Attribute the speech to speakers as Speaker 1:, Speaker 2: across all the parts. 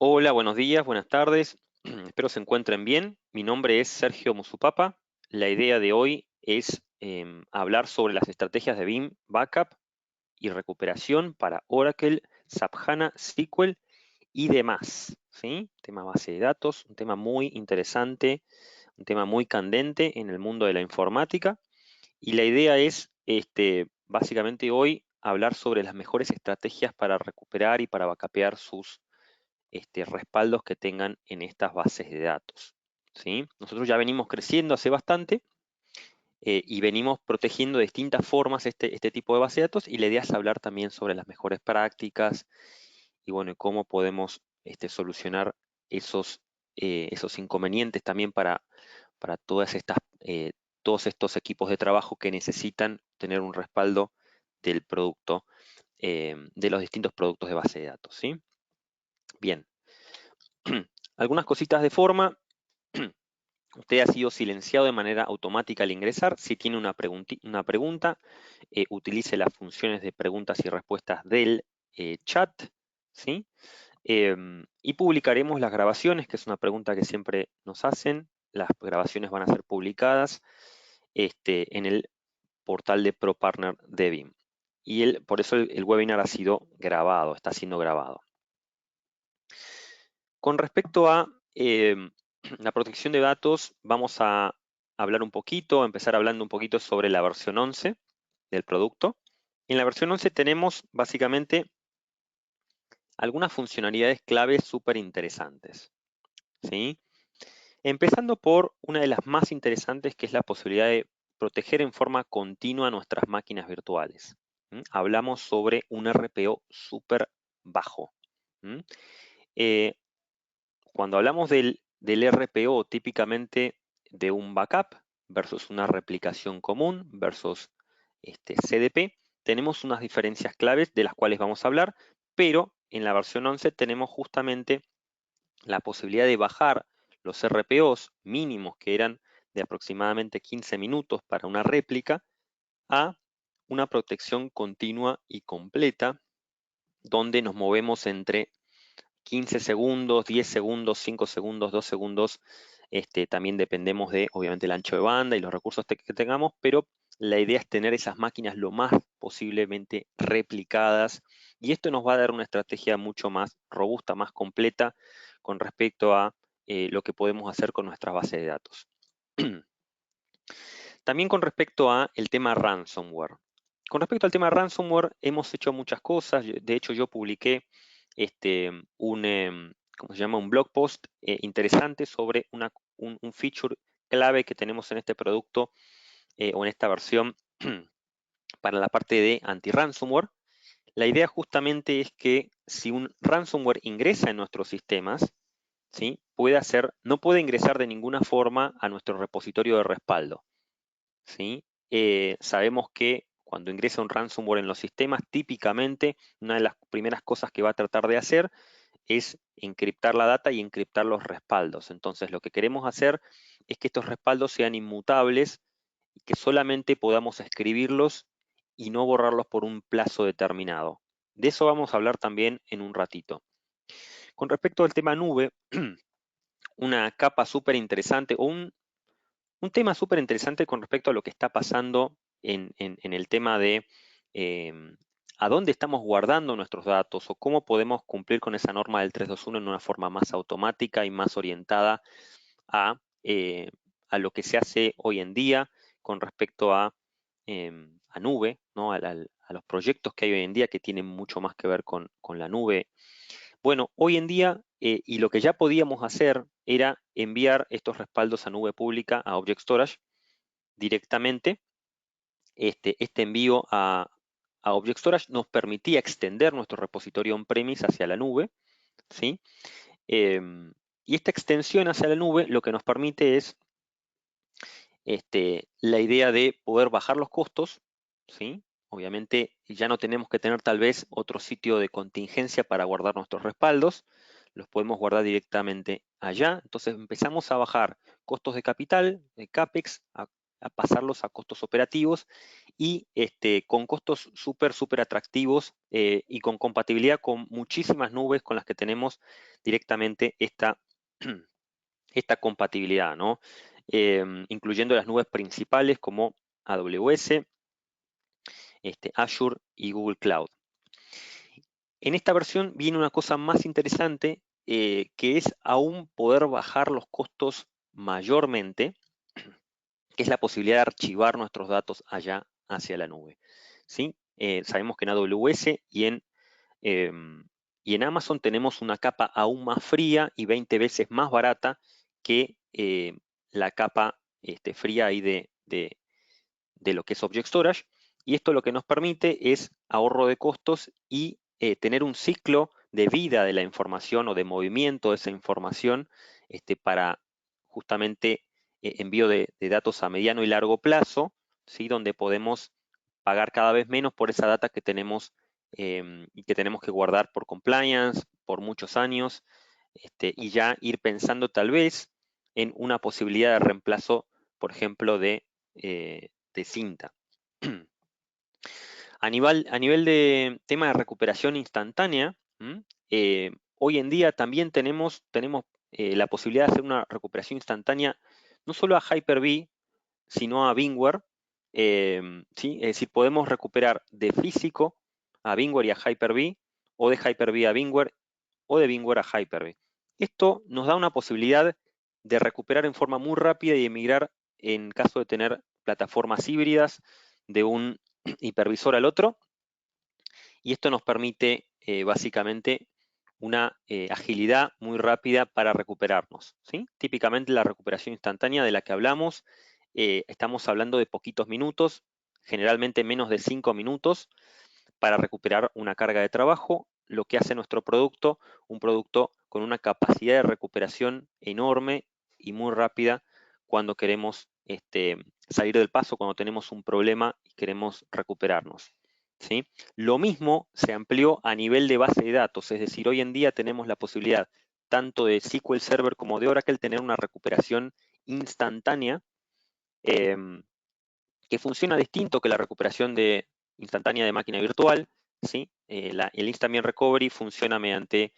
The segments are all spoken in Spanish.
Speaker 1: Hola, buenos días, buenas tardes. Espero se encuentren bien. Mi nombre es Sergio Musupapa. La idea de hoy es hablar sobre las estrategias de BIM Backup y recuperación para Oracle, SAP HANA, SQL y demás. ¿Sí? Tema base de datos, un tema muy interesante, un tema muy candente en el mundo de la informática. Y la idea es, básicamente hoy, hablar sobre las mejores estrategias para recuperar y para backupear sus respaldos que tengan en estas bases de datos. ¿Sí? Nosotros ya venimos creciendo hace bastante y venimos protegiendo de distintas formas este tipo de base de datos, y la idea es hablar también sobre las mejores prácticas y bueno, cómo podemos solucionar esos inconvenientes también para todos estos equipos de trabajo que necesitan tener un respaldo del producto, de los distintos productos de base de datos. ¿Sí? Bien, algunas cositas de forma. Usted ha sido silenciado de manera automática al ingresar. Si tiene una pregunta, utilice las funciones de preguntas y respuestas del chat, ¿sí? Y publicaremos las grabaciones, que es una pregunta que siempre nos hacen. Las grabaciones van a ser publicadas en el portal de ProPartner de BIM. Y por eso el webinar ha sido grabado, está siendo grabado. Con respecto a la protección de datos, vamos a hablar un poquito, empezar hablando un poquito sobre la versión 11 del producto. En la versión 11 tenemos básicamente algunas funcionalidades claves súper interesantes, ¿sí? Empezando por una de las más interesantes, que es la posibilidad de proteger en forma continua nuestras máquinas virtuales. Hablamos sobre un RPO súper bajo. Eh, Cuando hablamos del RPO, típicamente de un backup versus una replicación común versus CDP, tenemos unas diferencias claves de las cuales vamos a hablar, pero en la versión 11 tenemos justamente la posibilidad de bajar los RPOs mínimos, que eran de aproximadamente 15 minutos para una réplica, a una protección continua y completa, donde nos movemos entre 15 segundos, 10 segundos, 5 segundos, 2 segundos. También dependemos de, obviamente, el ancho de banda y los recursos que tengamos, pero la idea es tener esas máquinas lo más posiblemente replicadas, y esto nos va a dar una estrategia mucho más robusta, más completa con respecto a lo que podemos hacer con nuestras bases de datos. También con respecto a el tema ransomware. Con respecto al tema ransomware, hemos hecho muchas cosas. De hecho, yo publiqué ¿cómo se llama? Un blog post interesante sobre un feature clave que tenemos en este producto o en esta versión para la parte de anti-ransomware. La idea justamente es que si un ransomware ingresa en nuestros sistemas, ¿sí? No puede ingresar de ninguna forma a nuestro repositorio de respaldo, ¿sí? Sabemos que cuando ingresa un ransomware en los sistemas, típicamente una de las primeras cosas que va a tratar de hacer es encriptar la data y encriptar los respaldos. Entonces, lo que queremos hacer es que estos respaldos sean inmutables y que solamente podamos escribirlos y no borrarlos por un plazo determinado. De eso vamos a hablar también en un ratito. Con respecto al tema nube, una capa súper interesante o un tema súper interesante con respecto a lo que está pasando en el tema de a dónde estamos guardando nuestros datos o cómo podemos cumplir con esa norma del 321 en una forma más automática y más orientada a, eh, a lo que se hace hoy en día con respecto a nube, ¿no? A los proyectos que hay hoy en día, que tienen mucho más que ver con la nube. Bueno, hoy en día, y lo que ya podíamos hacer era enviar estos respaldos a nube pública, a Object Storage, directamente. Este envío a Object Storage nos permitía extender nuestro repositorio on-premise hacia la nube, ¿sí? Y esta extensión hacia la nube lo que nos permite es la idea de poder bajar los costos, ¿sí? Obviamente ya no tenemos que tener tal vez otro sitio de contingencia para guardar nuestros respaldos, los podemos guardar directamente allá. Entonces empezamos a bajar costos de capital, de CAPEX, a pasarlos a costos operativos, y con costos súper atractivos y con compatibilidad con muchísimas nubes con las que tenemos directamente esta compatibilidad, ¿no? Incluyendo las nubes principales como AWS, Azure y Google Cloud. En esta versión viene una cosa más interesante, que es aún poder bajar los costos mayormente, que es la posibilidad de archivar nuestros datos allá hacia la nube, ¿sí? Sabemos que en AWS y en Amazon tenemos una capa aún más fría y 20 veces más barata que la capa fría ahí de lo que es Object Storage. Y esto lo que nos permite es ahorro de costos y tener un ciclo de vida de la información o de movimiento de esa información para justamente envío de datos a mediano y largo plazo, ¿sí? Donde podemos pagar cada vez menos por esa data que tenemos y que tenemos que guardar por compliance, por muchos años, y ya ir pensando tal vez en una posibilidad de reemplazo, por ejemplo, de cinta. A nivel de tema de recuperación instantánea, hoy en día también tenemos la posibilidad de hacer una recuperación instantánea no solo a Hyper-V, sino a VMware. ¿Sí? Es decir, podemos recuperar de físico a VMware y a Hyper-V, o de Hyper-V a VMware, o de VMware a Hyper-V. Esto nos da una posibilidad de recuperar en forma muy rápida y emigrar en caso de tener plataformas híbridas de un hipervisor al otro, y esto nos permite básicamente una agilidad muy rápida para recuperarnos, ¿sí? Típicamente la recuperación instantánea de la que hablamos, estamos hablando de poquitos minutos, generalmente menos de 5 minutos, para recuperar una carga de trabajo, lo que hace nuestro producto, un producto con una capacidad de recuperación enorme y muy rápida cuando queremos salir del paso, cuando tenemos un problema y queremos recuperarnos, ¿sí? Lo mismo se amplió a nivel de base de datos, es decir, hoy en día tenemos la posibilidad tanto de SQL Server como de Oracle tener una recuperación instantánea que funciona distinto que la recuperación instantánea de máquina virtual, ¿sí? El Instant Bean Recovery funciona mediante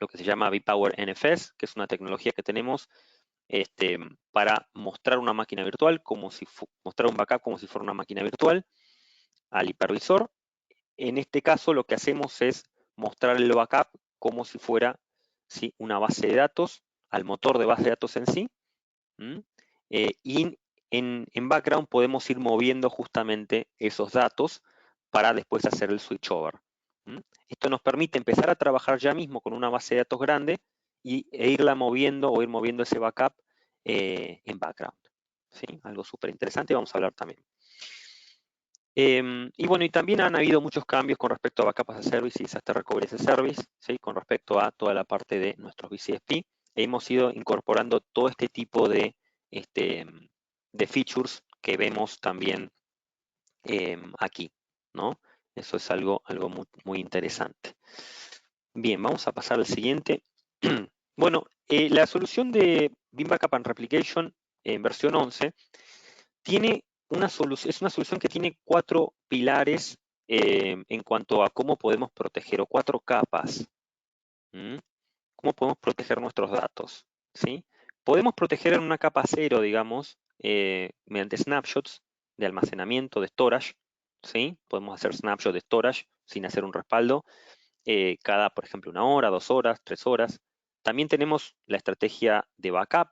Speaker 1: lo que se llama vPower NFS, que es una tecnología que tenemos para mostrar una máquina virtual, mostrar un backup como si fuera una máquina virtual al hipervisor. En este caso lo que hacemos es mostrar el backup como si fuera, ¿sí?, una base de datos, al motor de base de datos en sí, y en background podemos ir moviendo justamente esos datos para después hacer el switchover. Esto nos permite empezar a trabajar ya mismo con una base de datos grande e irla moviendo o ir moviendo ese backup en background, ¿sí? Algo súper interesante, vamos a hablar también. Y bueno, y también han habido muchos cambios con respecto a Backup as a Service y Disaster Recovery as a Service, ¿sí? Con respecto a toda la parte de nuestros BCSP. Hemos ido incorporando todo este tipo de features que vemos también aquí, ¿no? Eso es algo muy interesante. Bien, vamos a pasar al siguiente. Bueno, la solución de Veeam Backup and Replication en versión 11 es una solución que tiene 4 pilares en cuanto a cómo podemos proteger, o 4 capas. ¿Cómo podemos proteger nuestros datos? ¿Sí? Podemos proteger en una capa 0, digamos, mediante snapshots de almacenamiento, de storage. ¿Sí? Podemos hacer snapshots de storage sin hacer un respaldo, cada, por ejemplo, 1 hora, 2 horas, 3 horas. También tenemos la estrategia de backup,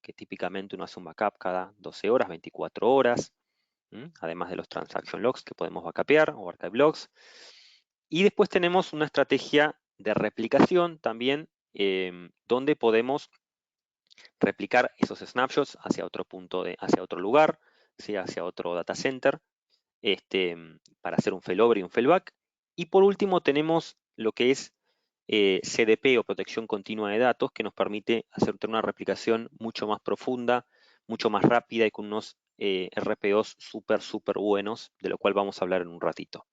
Speaker 1: que típicamente uno hace un backup cada 12 horas, 24 horas, además de los transaction logs que podemos backupear o archive logs. Y después tenemos una estrategia de replicación también, donde podemos replicar esos snapshots hacia otro hacia otro lugar, ¿sí?, hacia otro data center, para hacer un failover y un failback. Y por último tenemos lo que es CDP o protección continua de datos, que nos permite hacer una replicación mucho más profunda, mucho más rápida y con unos RPOs súper buenos, de lo cual vamos a hablar en un ratito.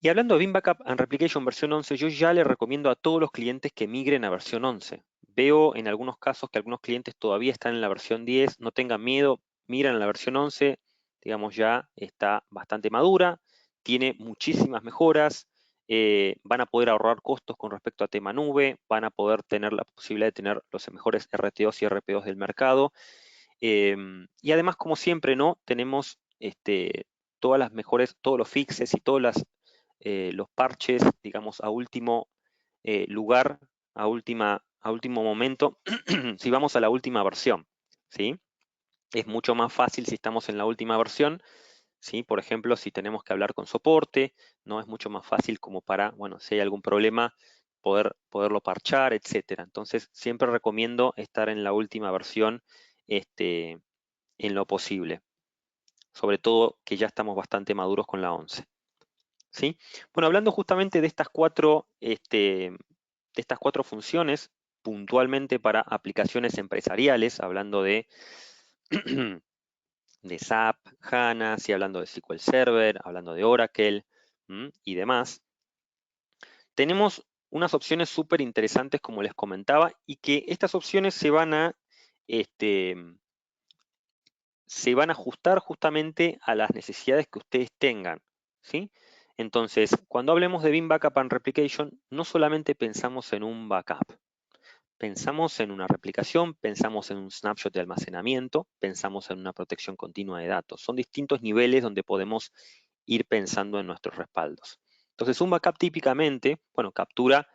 Speaker 1: Y hablando de Veeam Backup and Replication versión 11, yo ya le recomiendo a todos los clientes que migren a versión 11. Veo en algunos casos que algunos clientes todavía están en la versión 10, no tengan miedo, migran a la versión 11, digamos, ya está bastante madura, tiene muchísimas mejoras, van a poder ahorrar costos con respecto a tema nube, van a poder tener la posibilidad de tener los mejores RTOs y RPOs del mercado. Y además, como siempre, ¿no? Tenemos todas las mejores, todos los fixes y todos los parches, digamos, a último lugar, a último momento, si vamos a la última versión, ¿sí? Es mucho más fácil si estamos en la última versión, ¿sí? Por ejemplo, si tenemos que hablar con soporte, ¿no? Es mucho más fácil como para, bueno, si hay algún problema, poderlo parchar, etcétera. Entonces, siempre recomiendo estar en la última versión, en lo posible. Sobre todo que ya estamos bastante maduros con la 11. ¿Sí? Bueno, hablando justamente de estas cuatro funciones, puntualmente para aplicaciones empresariales, hablando de SAP, HANA, sí, hablando de SQL Server, hablando de Oracle y demás, tenemos unas opciones súper interesantes, como les comentaba, y que estas opciones se van a ajustar justamente a las necesidades que ustedes tengan, ¿sí? Entonces, cuando hablemos de BIM Backup and Replication, no solamente pensamos en un backup, pensamos en una replicación, pensamos en un snapshot de almacenamiento, pensamos en una protección continua de datos. Son distintos niveles donde podemos ir pensando en nuestros respaldos. Entonces, un backup típicamente, bueno, captura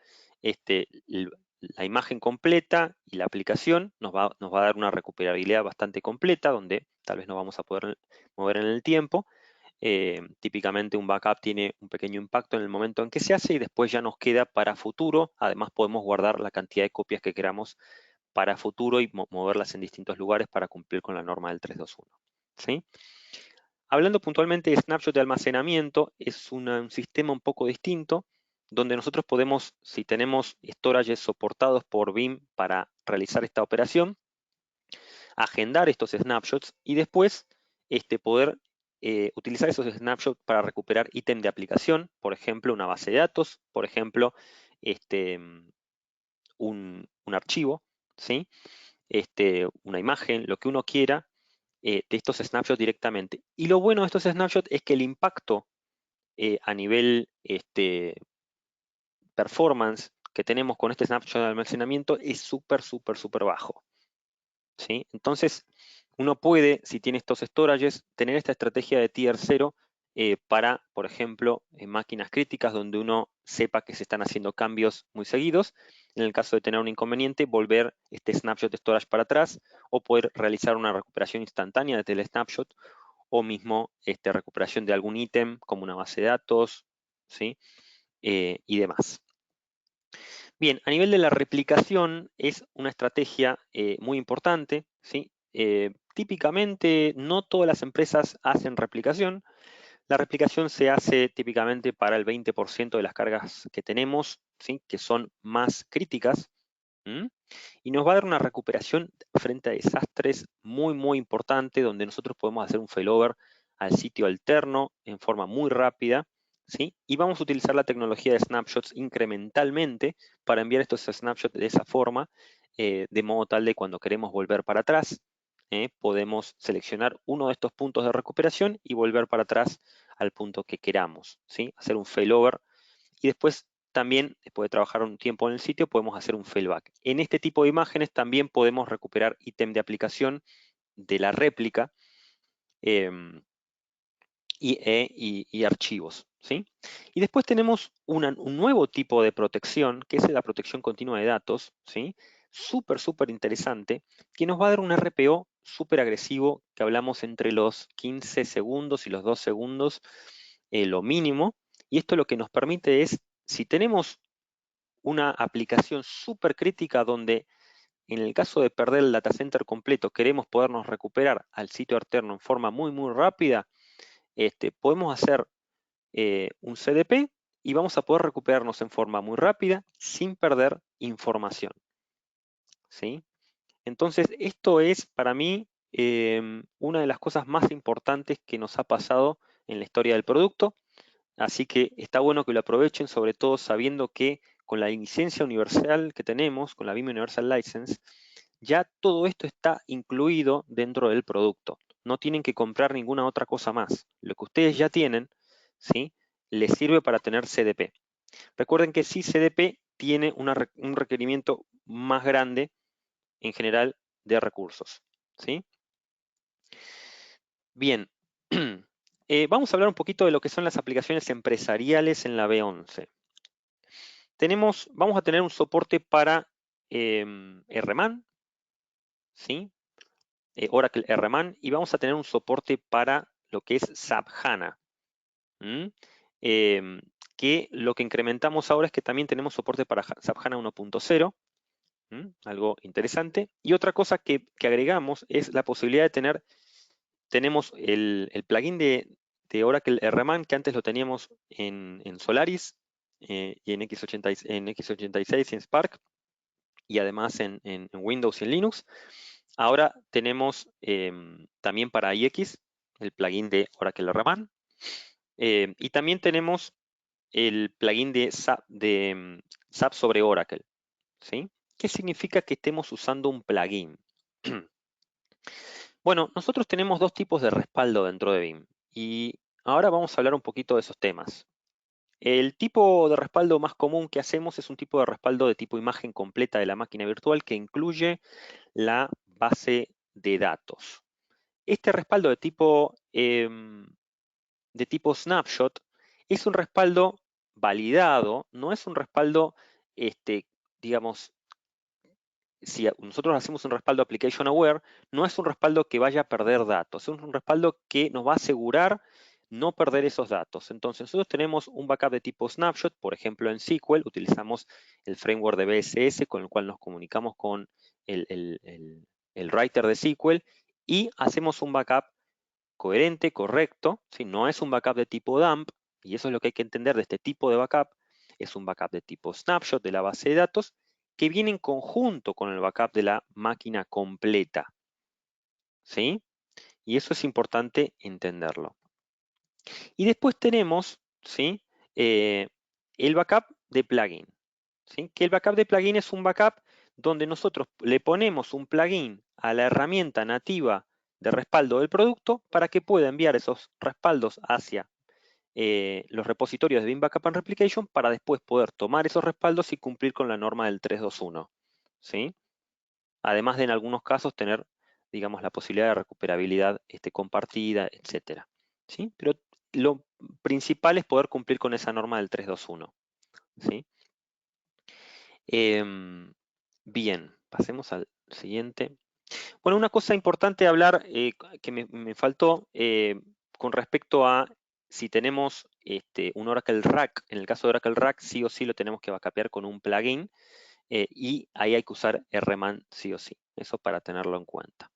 Speaker 1: la imagen completa y la aplicación nos va a dar una recuperabilidad bastante completa, donde tal vez no vamos a poder mover en el tiempo. Típicamente un backup tiene un pequeño impacto en el momento en que se hace y después ya nos queda para futuro. Además podemos guardar la cantidad de copias que queramos para futuro y moverlas en distintos lugares para cumplir con la norma del 321. ¿Sí? Hablando puntualmente de snapshot de almacenamiento, es un sistema un poco distinto, donde nosotros podemos, si tenemos storages soportados por BIM para realizar esta operación, agendar estos snapshots y después poder utilizar esos snapshots para recuperar ítem de aplicación, por ejemplo, una base de datos, por ejemplo, un archivo, ¿sí? Una imagen, lo que uno quiera, de estos snapshots directamente. Y lo bueno de estos snapshots es que el impacto a nivel performance que tenemos con este snapshot de almacenamiento es súper, súper, súper bajo. ¿Sí? Entonces, uno puede, si tiene estos storages, tener esta estrategia de tier 0 para, por ejemplo, en máquinas críticas donde uno sepa que se están haciendo cambios muy seguidos. En el caso de tener un inconveniente, volver este snapshot de storage para atrás o poder realizar una recuperación instantánea desde el snapshot o mismo recuperación de algún ítem como una base de datos, ¿sí? Y demás. Bien, a nivel de la replicación es una estrategia muy importante, ¿sí? Típicamente no todas las empresas hacen replicación. La replicación se hace típicamente para el 20% de las cargas que tenemos, ¿sí? Que son más críticas. Y nos va a dar una recuperación frente a desastres muy, muy importante, donde nosotros podemos hacer un failover al sitio alterno en forma muy rápida, ¿sí? Y vamos a utilizar la tecnología de snapshots incrementalmente para enviar estos snapshots de esa forma, de modo tal de cuando queremos volver para atrás, podemos seleccionar uno de estos puntos de recuperación y volver para atrás al punto que queramos, ¿sí? Hacer un failover y después también, después de trabajar un tiempo en el sitio, podemos hacer un failback. En este tipo de imágenes también podemos recuperar ítem de aplicación de la réplica y archivos, ¿sí? Y después tenemos un nuevo tipo de protección, que es la protección continua de datos, ¿sí? Súper, súper interesante, que nos va a dar un RPO súper agresivo, que hablamos entre los 15 segundos y los 2 segundos, lo mínimo. Y esto lo que nos permite es, si tenemos una aplicación súper crítica donde en el caso de perder el data center completo queremos podernos recuperar al sitio alterno en forma muy, muy rápida, podemos hacer un CDP y vamos a poder recuperarnos en forma muy rápida sin perder información. ¿Sí? Entonces, esto es para mí una de las cosas más importantes que nos ha pasado en la historia del producto. Así que está bueno que lo aprovechen, sobre todo sabiendo que con la licencia universal que tenemos, con la BIM Universal License, ya todo esto está incluido dentro del producto. no tienen que comprar ninguna otra cosa más. Lo que ustedes ya tienen, ¿sí?, les sirve para tener CDP. Recuerden que sí, CDP tiene un requerimiento más grande en general de recursos, ¿sí? Bien, vamos a hablar un poquito de lo que son las aplicaciones empresariales en la V11. Vamos a tener un soporte para RMAN, ¿sí? Oracle RMAN, y vamos a tener un soporte para lo que es SAP HANA. Que lo que incrementamos ahora es que también tenemos soporte para SAP HANA 1.0, algo interesante. Y otra cosa que agregamos es la posibilidad de tenemos el plugin de Oracle RMAN, que antes lo teníamos en Solaris y en x86 y en Spark, y además en Windows y en Linux. Ahora tenemos también para iX el plugin de Oracle RMAN, y también tenemos el plugin de SAP sobre Oracle, ¿sí? ¿Qué significa que estemos usando un plugin? Bueno, nosotros tenemos dos tipos de respaldo dentro de BIM, y ahora vamos a hablar un poquito de esos temas. El tipo de respaldo más común que hacemos es un tipo de respaldo de tipo imagen completa de la máquina virtual que incluye la base de datos. Este respaldo de tipo snapshot es un respaldo validado, no es un respaldo, digamos, si nosotros hacemos un respaldo application aware, no es un respaldo que vaya a perder datos, es un respaldo que nos va a asegurar no perder esos datos. Entonces, nosotros tenemos un backup de tipo snapshot, por ejemplo, en SQL utilizamos el framework de BSS con el cual nos comunicamos con el writer de SQL y hacemos un backup coherente, correcto, ¿sí? No es un backup de tipo dump, y eso es lo que hay que entender de este tipo de backup. Es un backup de tipo snapshot de la base de datos que viene en conjunto con el backup de la máquina completa, ¿sí? Y eso es importante entenderlo. Y después tenemos, ¿sí?, el backup de plugin, ¿sí? Que el backup de plugin es un backup donde nosotros le ponemos un plugin a la herramienta nativa de respaldo del producto para que pueda enviar esos respaldos hacia los repositorios de BIM Backup and Replication para después poder tomar esos respaldos y cumplir con la norma del 321, ¿sí? Además de en algunos casos tener, digamos, la posibilidad de recuperabilidad compartida, etcétera, ¿sí? Pero lo principal es poder cumplir con esa norma del 321, ¿sí? Bien, pasemos al siguiente. Bueno, una cosa importante hablar que me faltó con respecto a si tenemos un Oracle Rack. En el caso de Oracle Rack, sí o sí lo tenemos que backupear con un plugin y ahí hay que usar RMAN sí o sí. Eso para tenerlo en cuenta.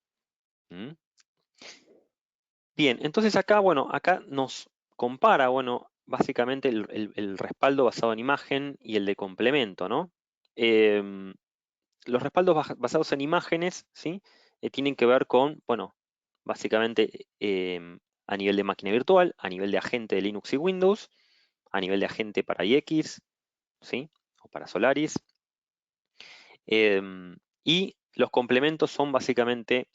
Speaker 1: Bien, entonces acá, bueno, acá nos compara, bueno, básicamente el respaldo basado en imagen y el de complemento, ¿no? Los respaldos basados en imágenes, ¿sí? Tienen que ver con, bueno, básicamente a nivel de máquina virtual, a nivel de agente de Linux y Windows, a nivel de agente para iX, ¿sí?, o para Solaris. Y los complementos son básicamente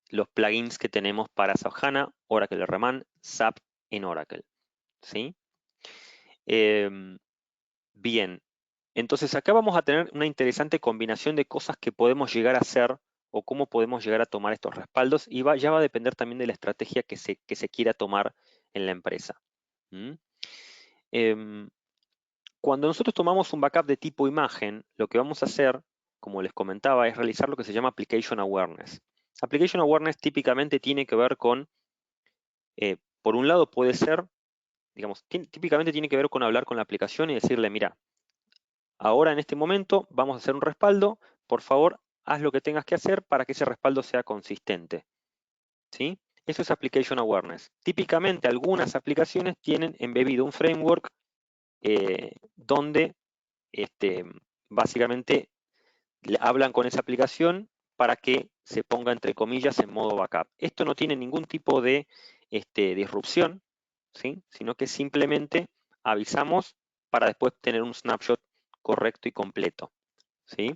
Speaker 1: los plugins que tenemos para SAP HANA, Oracle RMAN, SAP en Oracle, ¿sí? Bien, entonces acá vamos a tener una interesante combinación de cosas que podemos llegar a hacer o cómo podemos llegar a tomar estos respaldos y ya va a depender también de la estrategia que se quiera tomar en la empresa. Cuando nosotros tomamos un backup de tipo imagen, lo que vamos a hacer, como les comentaba, es realizar lo que se llama Application Awareness. Application Awareness típicamente tiene que ver con, por un lado puede ser, digamos, típicamente tiene que ver con hablar con la aplicación y decirle, mira, ahora en este momento vamos a hacer un respaldo, por favor, haz lo que tengas que hacer para que ese respaldo sea consistente, ¿sí? Eso es Application Awareness. Típicamente algunas aplicaciones tienen embebido un framework donde básicamente hablan con esa aplicación para que se ponga entre comillas en modo backup. Esto no tiene ningún tipo de disrupción, ¿sí?, sino que simplemente avisamos para después tener un snapshot correcto y completo, ¿sí?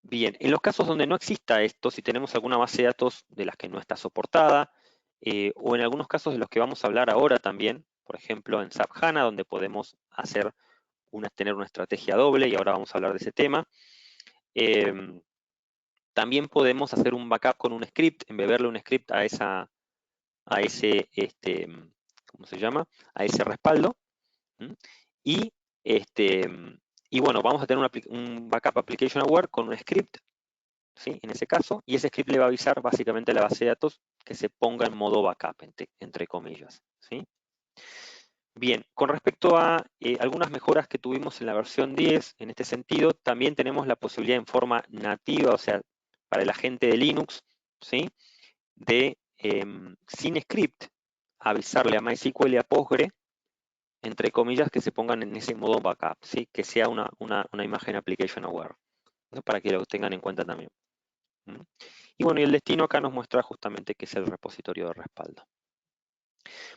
Speaker 1: Bien, en los casos donde no exista esto, si tenemos alguna base de datos de las que no está soportada, o en algunos casos de los que vamos a hablar ahora también, por ejemplo en SAP HANA, donde podemos tener una estrategia doble, y ahora vamos a hablar de ese tema. También podemos hacer un backup con un script, embeberle un script a ese, ¿cómo se llama? A ese respaldo. ¿Mm? Y, este, y bueno, vamos a tener un backup application aware con un script, ¿sí? En ese caso, y ese script le va a avisar básicamente a la base de datos que se ponga en modo backup, entre comillas, ¿sí? Bien, con respecto a algunas mejoras que tuvimos en la versión 10, en este sentido, también tenemos la posibilidad en forma nativa, o sea, para el agente de Linux, ¿sí? De, sin script, avisarle a MySQL y a Postgre, entre comillas, que se pongan en ese modo backup, ¿sí? Que sea una imagen application aware, ¿no? Para que lo tengan en cuenta también. ¿Mm? Y bueno, y el destino acá nos muestra justamente que es el repositorio de respaldo.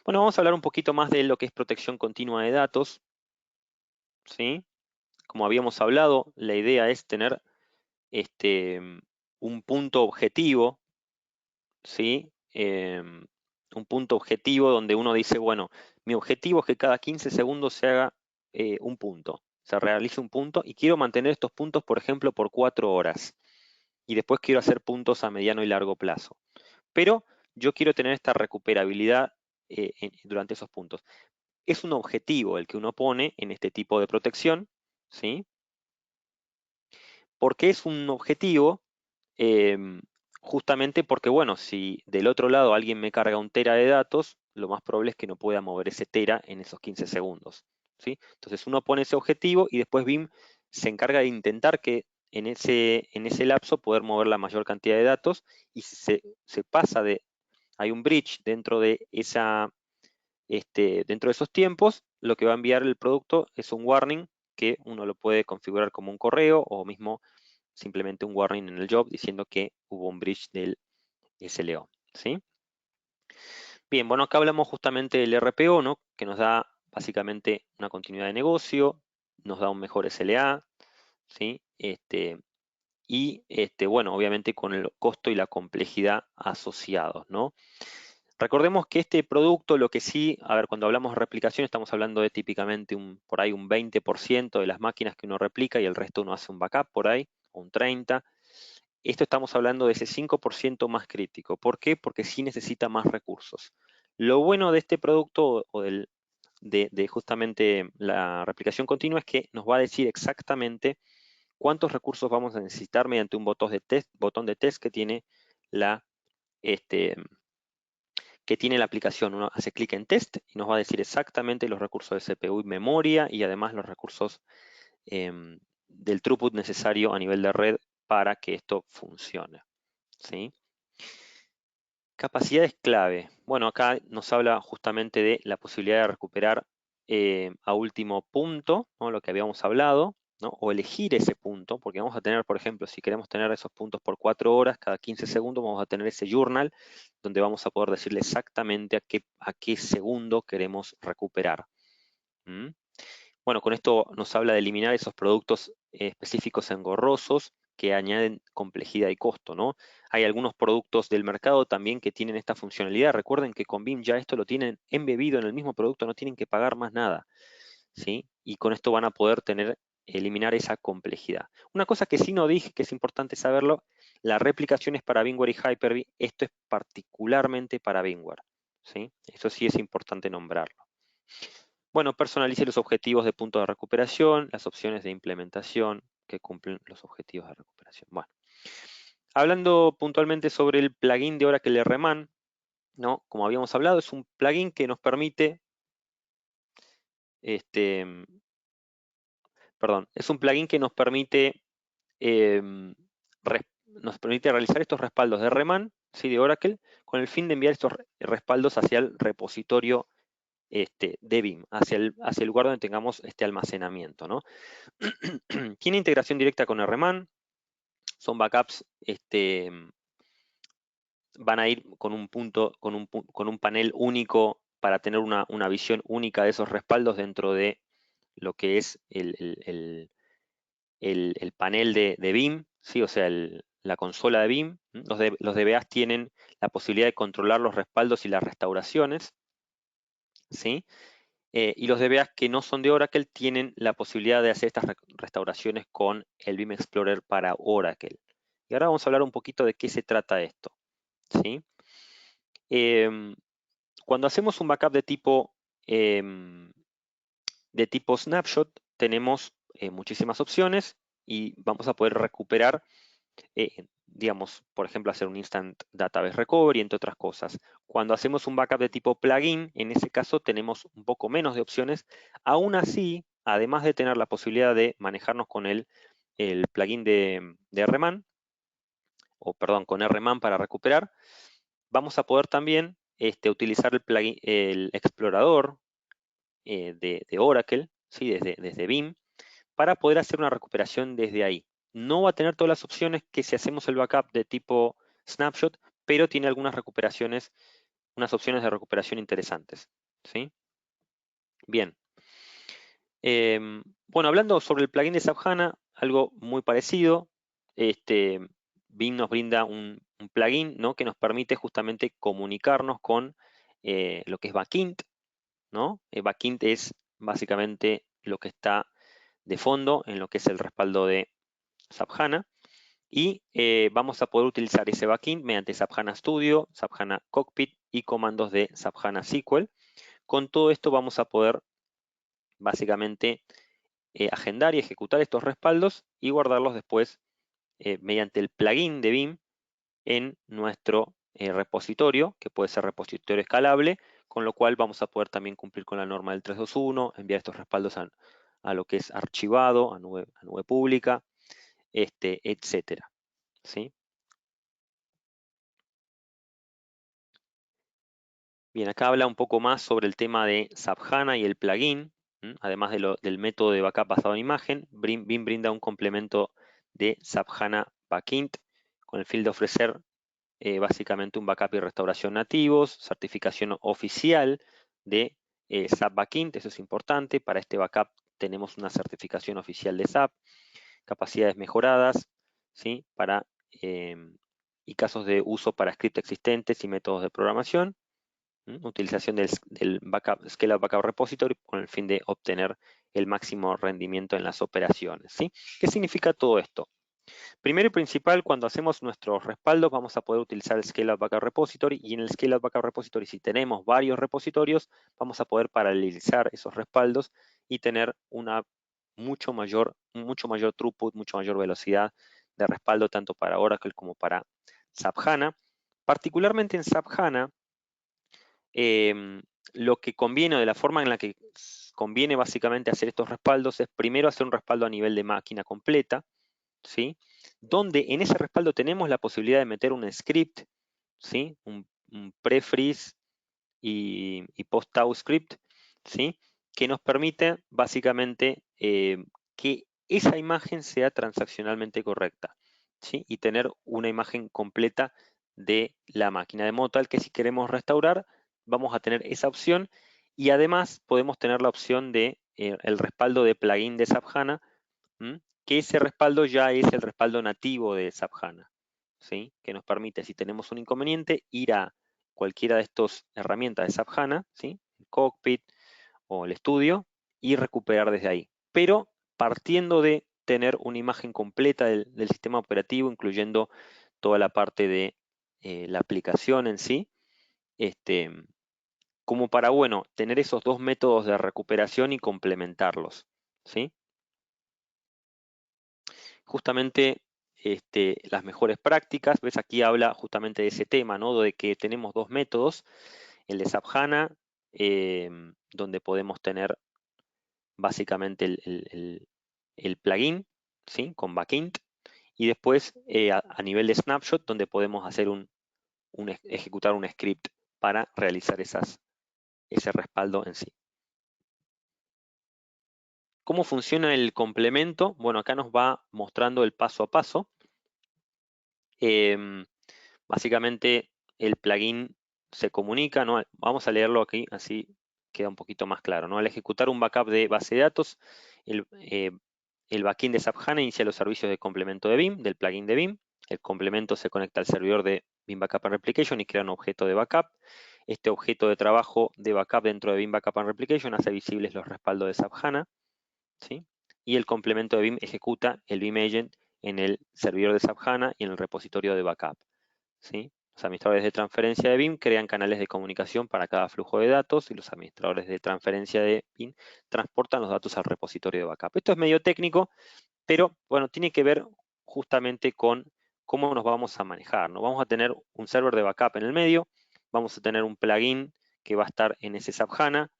Speaker 1: Bueno, vamos a hablar un poquito más de lo que es protección continua de datos, ¿sí? Como habíamos hablado, la idea es tener un punto objetivo, ¿sí? Un punto objetivo donde uno dice, bueno, mi objetivo es que cada 15 segundos se haga un punto, se realice un punto, y quiero mantener estos puntos, por ejemplo, por 4 horas. Y después quiero hacer puntos a mediano y largo plazo. Pero yo quiero tener esta recuperabilidad durante esos puntos. Es un objetivo el que uno pone en este tipo de protección, ¿sí? ¿Por qué es un objetivo? Em, Justamente porque, bueno, si del otro lado alguien me carga un tera de datos, lo más probable es que no pueda mover ese tera en esos 15 segundos, ¿sí? Entonces uno pone ese objetivo y después BIM se encarga de intentar que en ese lapso poder mover la mayor cantidad de datos, y si se pasa hay un bridge dentro de esos tiempos, lo que va a enviar el producto es un warning que uno lo puede configurar como un correo, o mismo simplemente un warning en el job diciendo que hubo un breach del SLO, ¿sí? Bien, bueno, acá hablamos justamente del RPO, ¿no? Que nos da básicamente una continuidad de negocio, nos da un mejor SLA, ¿sí? Bueno, obviamente con el costo y la complejidad asociados, ¿no? Recordemos que este producto, lo que sí, a ver, cuando hablamos de replicación, estamos hablando de típicamente por ahí un 20% de las máquinas que uno replica, y el resto uno hace un backup por ahí, o un 30%. Esto estamos hablando de ese 5% más crítico. ¿Por qué? Porque sí necesita más recursos. Lo bueno de este producto, o de justamente la replicación continua, es que nos va a decir exactamente cuántos recursos vamos a necesitar mediante un botón de test la, este, que tiene la aplicación. Uno hace clic en test y nos va a decir exactamente los recursos de CPU y memoria, y además los recursos del throughput necesario a nivel de red para que esto funcione, ¿sí? Capacidades clave. Bueno, acá nos habla justamente de la posibilidad de recuperar a último punto, ¿no? Lo que habíamos hablado, ¿no? O elegir ese punto, porque vamos a tener, por ejemplo, si queremos tener esos puntos por 4 horas, cada 15 segundos vamos a tener ese journal donde vamos a poder decirle exactamente a qué segundo queremos recuperar. ¿Mm? Bueno, con esto nos habla de eliminar esos productos específicos engorrosos que añaden complejidad y costo, ¿no? Hay algunos productos del mercado también que tienen esta funcionalidad. Recuerden que con BIM ya esto lo tienen embebido en el mismo producto, no tienen que pagar más nada, ¿sí? Y con esto van a poder eliminar esa complejidad. Una cosa que sí no dije, que es importante saberlo: la replicación es para VMware y Hyper-V. Esto es particularmente para VMware, ¿sí? Eso sí es importante nombrarlo. Bueno, personalice los objetivos de punto de recuperación, las opciones de implementación que cumplen los objetivos de recuperación. Bueno, hablando puntualmente sobre el plugin de Oracle RMAN, ¿no? Como habíamos hablado, es un plugin que nos permite, este, es un plugin que em, nos permite realizar estos respaldos de RMAN, ¿sí? De Oracle, con el fin de enviar estos respaldos hacia el repositorio de BIM, hacia el lugar donde tengamos este almacenamiento, ¿no? Tiene integración directa con RMAN, son backups, van a ir con un panel único para tener una visión única de esos respaldos dentro de lo que es el panel de BIM, ¿sí? O sea, la consola de BIM. Los DBAs tienen la posibilidad de controlar los respaldos y las restauraciones, ¿sí? Y los DBAs que no son de Oracle tienen la posibilidad de hacer estas restauraciones con el BIM Explorer para Oracle. Y ahora vamos a hablar un poquito de qué se trata esto, ¿sí? Cuando hacemos un backup em, de tipo snapshot, tenemos muchísimas opciones y vamos a poder recuperar, digamos, por ejemplo, hacer un Instant Database Recovery, entre otras cosas. Cuando hacemos un backup de tipo plugin, en ese caso tenemos un poco menos de opciones. Aún así, además de tener la posibilidad de manejarnos con el plugin de RMAN, o perdón, con RMAN para recuperar, vamos a poder también utilizar el plugin, el explorador de Oracle, ¿sí? desde BIM, para poder hacer una recuperación desde ahí. No va a tener todas las opciones que si hacemos el backup de tipo snapshot, pero tiene algunas recuperaciones, unas opciones de recuperación interesantes, ¿sí? Bien. Bueno, hablando sobre el plugin de SAP HANA, algo muy parecido. BIM nos brinda un plugin, ¿no? Que nos permite justamente comunicarnos con lo que es Backint, ¿no? Backint es básicamente lo que está de fondo en lo que es el respaldo de SAP HANA. Y vamos a poder utilizar ese backend mediante SAP HANA Studio, SAP HANA Cockpit y comandos de SAP HANA SQL. Con todo esto vamos a poder básicamente agendar y ejecutar estos respaldos y guardarlos después mediante el plugin de BIM en nuestro repositorio, que puede ser repositorio escalable, con lo cual vamos a poder también cumplir con la norma del 321, enviar estos respaldos a lo que es archivado, a nube pública, etcétera, ¿sí? Bien, acá habla un poco más sobre el tema de SAP HANA y el plugin. Además del método de backup basado en imagen, BIM brinda un complemento de SAP HANA Backint con el fin de ofrecer básicamente un backup y restauración nativos, certificación oficial de SAP Backint, eso es importante. Para este backup tenemos una certificación oficial de SAP, capacidades mejoradas, ¿sí? Y casos de uso para scripts existentes y métodos de programación. Utilización del Scale-up Backup Repository con el fin de obtener el máximo rendimiento en las operaciones, ¿sí? ¿Qué significa todo esto? Primero y principal, cuando hacemos nuestros respaldos, vamos a poder utilizar el Scale-up Backup Repository, y en el Scale-up Backup Repository, si tenemos varios repositorios, vamos a poder paralelizar esos respaldos y tener mucho mayor throughput, mucho mayor velocidad de respaldo, tanto para Oracle como para SAP HANA. Particularmente en SAP HANA, lo que conviene, o de la forma en la que conviene básicamente hacer estos respaldos, es primero hacer un respaldo a nivel de máquina completa, ¿sí? Donde en ese respaldo tenemos la posibilidad de meter un script, ¿sí? Un pre-freeze y post-out script, ¿sí? Que nos permite básicamente que esa imagen sea transaccionalmente correcta, ¿sí? Y tener una imagen completa de la máquina, de modo tal que si queremos restaurar, vamos a tener esa opción, y además podemos tener la opción de el respaldo de plugin de SAP HANA, que ese respaldo ya es el respaldo nativo de SAP HANA, ¿sí? Que nos permite, si tenemos un inconveniente, ir a cualquiera de estas herramientas de SAP HANA, ¿sí? El Cockpit o el Studio, y recuperar desde ahí. Pero partiendo de tener una imagen completa del sistema operativo, incluyendo toda la parte de la aplicación en sí, como para, bueno, tener esos dos métodos de recuperación y complementarlos, ¿sí? Justamente las mejores prácticas, ves, aquí habla justamente de ese tema, ¿no? De que tenemos dos métodos, el de SAP HANA, donde podemos tener básicamente el plugin, ¿sí? Con Backint, y después a nivel de snapshot, donde podemos hacer ejecutar un script para realizar ese respaldo en sí. ¿Cómo funciona el complemento? Bueno, acá nos va mostrando el paso a paso. Básicamente el plugin se comunica, ¿no? Vamos a leerlo aquí, así queda un poquito más claro, ¿no? Al ejecutar un backup de base de datos, el backend de SAP HANA inicia los servicios de complemento de BIM, del plugin de BIM. El complemento se conecta al servidor de BIM Backup and Replication y crea un objeto de backup. Este objeto de trabajo de backup dentro de BIM Backup and Replication hace visibles los respaldos de SAP HANA, ¿sí? Y el complemento de BIM ejecuta el BIM Agent en el servidor de SAP HANA y en el repositorio de backup, ¿sí? Los administradores de transferencia de BIM crean canales de comunicación para cada flujo de datos y los administradores de transferencia de BIM transportan los datos al repositorio de backup. Esto es medio técnico, pero bueno, tiene que ver justamente con cómo nos vamos a manejar, ¿no? Vamos a tener un server de backup en el medio, vamos a tener un plugin que va a estar en ese SAP HANA,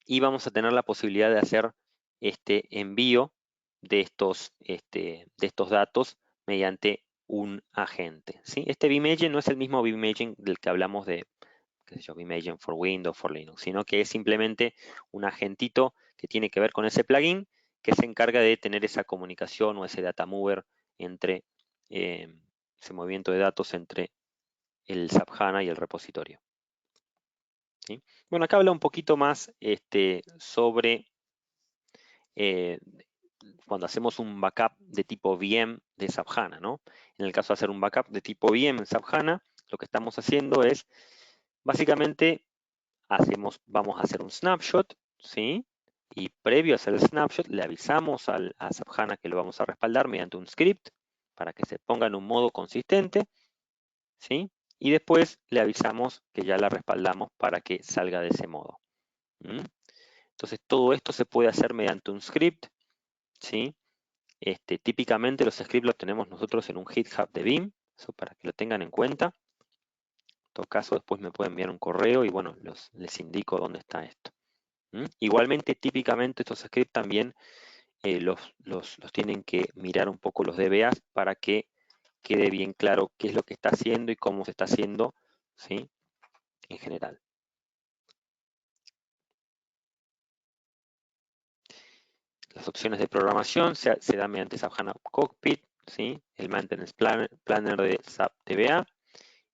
Speaker 1: y vamos a tener la posibilidad de hacer este envío de estos datos mediante un agente, ¿sí? Este BIM Agent no es el mismo BIM Agent del que hablamos de, qué sé yo, BIM Agent for Windows, for Linux, sino que es simplemente un agentito que tiene que ver con ese plugin que se encarga de tener esa comunicación o ese data mover entre ese movimiento de datos entre el SAP HANA y el repositorio, ¿sí? Bueno, acá habla un poquito más sobre eh, cuando hacemos un backup de tipo VM de SAP HANA, ¿no? En el caso de hacer un backup de tipo VM en SAP HANA, lo que estamos haciendo es, básicamente, vamos a hacer un snapshot, ¿sí? Y previo a hacer el snapshot, le avisamos a SAP HANA que lo vamos a respaldar mediante un script para que se ponga en un modo consistente, ¿sí? Y después le avisamos que ya la respaldamos para que salga de ese modo. Entonces, todo esto se puede hacer mediante un script, ¿sí? Típicamente los scripts los tenemos nosotros en un GitHub de BIM, eso para que lo tengan en cuenta. En todo caso, después me pueden enviar un correo y bueno, les indico dónde está esto. Igualmente, típicamente estos scripts también los tienen que mirar un poco los DBAs para que quede bien claro qué es lo que está haciendo y cómo se está haciendo, ¿sí? En general. Las opciones de programación se dan mediante SAP HANA Cockpit, ¿sí? El Maintenance Planner de SAP DBA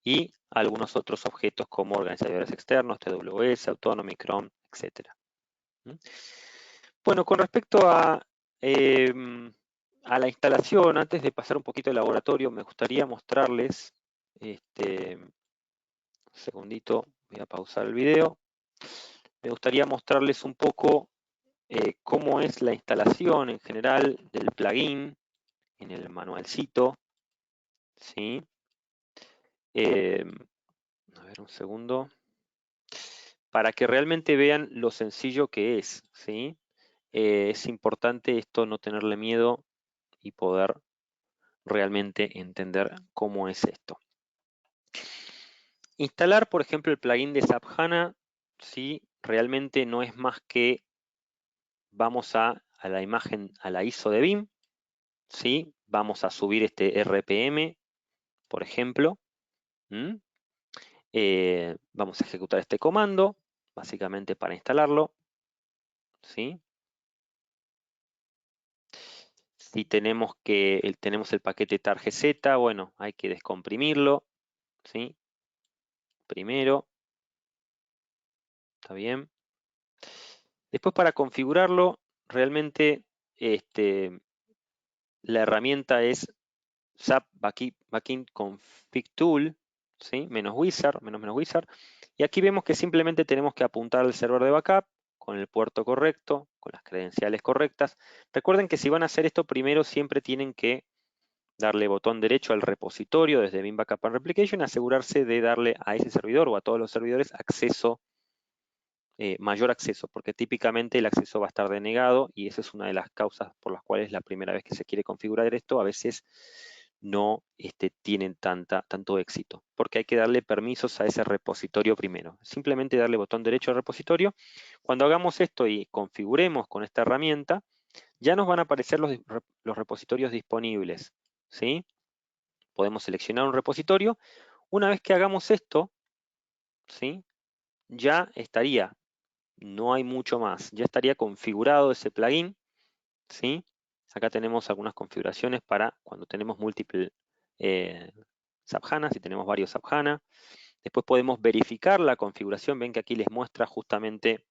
Speaker 1: y algunos otros objetos como organizadores externos, TWS, Autonomy, Chrome, etc. Bueno, con respecto a la instalación, antes de pasar un poquito al laboratorio, me gustaría mostrarles, un segundito, voy a pausar el video, me gustaría mostrarles un poco cómo es la instalación en general del plugin en el manualcito, ¿sí? A ver, un segundo. Para que realmente vean lo sencillo que es, ¿sí? Es importante esto, no tenerle miedo y poder realmente entender cómo es esto. Instalar, por ejemplo, el plugin de SAP HANA, ¿sí? Realmente no es más que vamos a la imagen, a la ISO de BIM, ¿sí? Vamos a subir este RPM, por ejemplo. Vamos a ejecutar este comando, básicamente para instalarlo, ¿sí? Si tenemos el paquete targz, bueno, hay que descomprimirlo, ¿sí? Primero, está bien. Después para configurarlo, realmente la herramienta es SAP Backend Config Tool, ¿sí? Menos wizard, menos wizard. Y aquí vemos que simplemente tenemos que apuntar al server de backup con el puerto correcto, con las credenciales correctas. Recuerden que si van a hacer esto, primero siempre tienen que darle botón derecho al repositorio desde BIM Backup and Replication, asegurarse de darle a ese servidor o a todos los servidores mayor acceso, porque típicamente el acceso va a estar denegado y esa es una de las causas por las cuales la primera vez que se quiere configurar esto a veces no tienen tanto éxito, porque hay que darle permisos a ese repositorio primero. Simplemente darle botón derecho al repositorio. Cuando hagamos esto y configuremos con esta herramienta, ya nos van a aparecer los repositorios disponibles, ¿sí? Podemos seleccionar un repositorio. Una vez que hagamos esto, ¿sí? Ya estaría, no hay mucho más, ya estaría configurado ese plugin, ¿sí? Acá tenemos algunas configuraciones para cuando tenemos múltiples SAP HANA, si tenemos varios SAP HANA. Después podemos verificar la configuración, ven que aquí les muestra justamente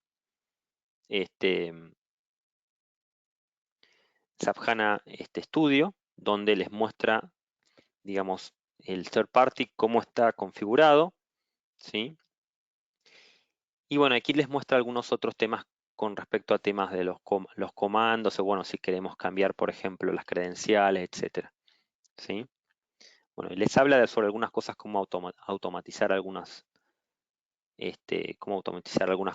Speaker 1: SAP HANA Studio, donde les muestra, digamos, el third party, cómo está configurado, ¿sí? Y bueno, aquí les muestra algunos otros temas con respecto a temas de los comandos, o bueno, si queremos cambiar, por ejemplo, las credenciales, etcétera, ¿sí? Bueno, les habla sobre algunas cosas como automatizar algunas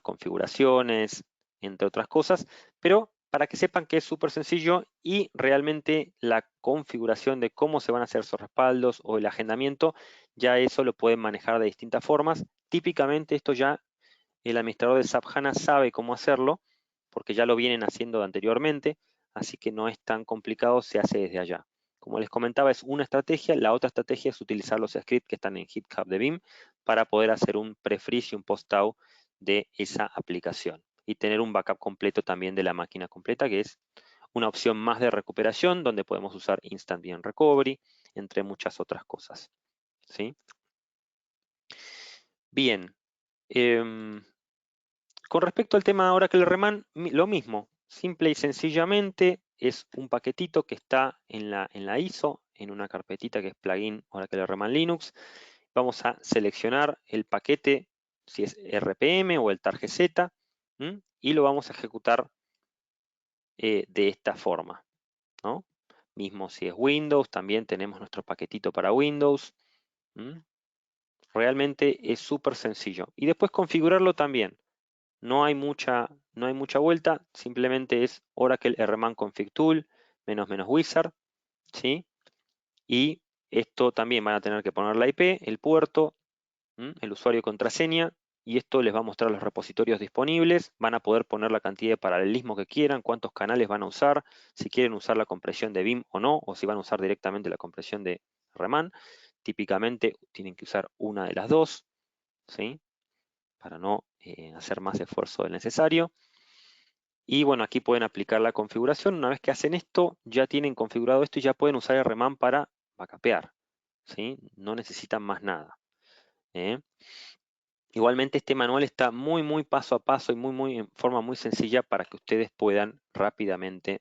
Speaker 1: configuraciones, entre otras cosas, pero para que sepan que es súper sencillo y realmente la configuración de cómo se van a hacer esos respaldos o el agendamiento, ya eso lo pueden manejar de distintas formas. Típicamente esto ya el administrador de SAP HANA sabe cómo hacerlo, porque ya lo vienen haciendo anteriormente, así que no es tan complicado, se hace desde allá. Como les comentaba, es una estrategia. La otra estrategia es utilizar los scripts que están en GitHub de Vim para poder hacer un pre-freeze y un post-out de esa aplicación y tener un backup completo también de la máquina completa, que es una opción más de recuperación donde podemos usar Instant VM Recovery, entre muchas otras cosas. ¿Sí? Bien. Con respecto al tema de Oracle Reman, lo mismo. Simple y sencillamente es un paquetito que está en la ISO, en una carpetita que es plugin Oracle Reman Linux. Vamos a seleccionar el paquete, si es RPM o el targz, y lo vamos a ejecutar de esta forma, ¿no? Mismo si es Windows, también tenemos nuestro paquetito para Windows. Realmente es súper sencillo. Y después configurarlo también. No hay mucha vuelta, simplemente es Oracle RMAN config tool, --wizard, ¿sí? Y esto también van a tener que poner la IP, el puerto, el usuario y contraseña, y esto les va a mostrar los repositorios disponibles, van a poder poner la cantidad de paralelismo que quieran, cuántos canales van a usar, si quieren usar la compresión de Vim o no, o si van a usar directamente la compresión de RMAN. Típicamente tienen que usar una de las dos, ¿sí? Para no hacer más esfuerzo del necesario. Y bueno, aquí pueden aplicar la configuración. Una vez que hacen esto, ya tienen configurado esto y ya pueden usar RMAN para backupear, ¿sí? No necesitan más nada. Igualmente este manual está muy paso a paso y muy en forma muy sencilla para que ustedes puedan rápidamente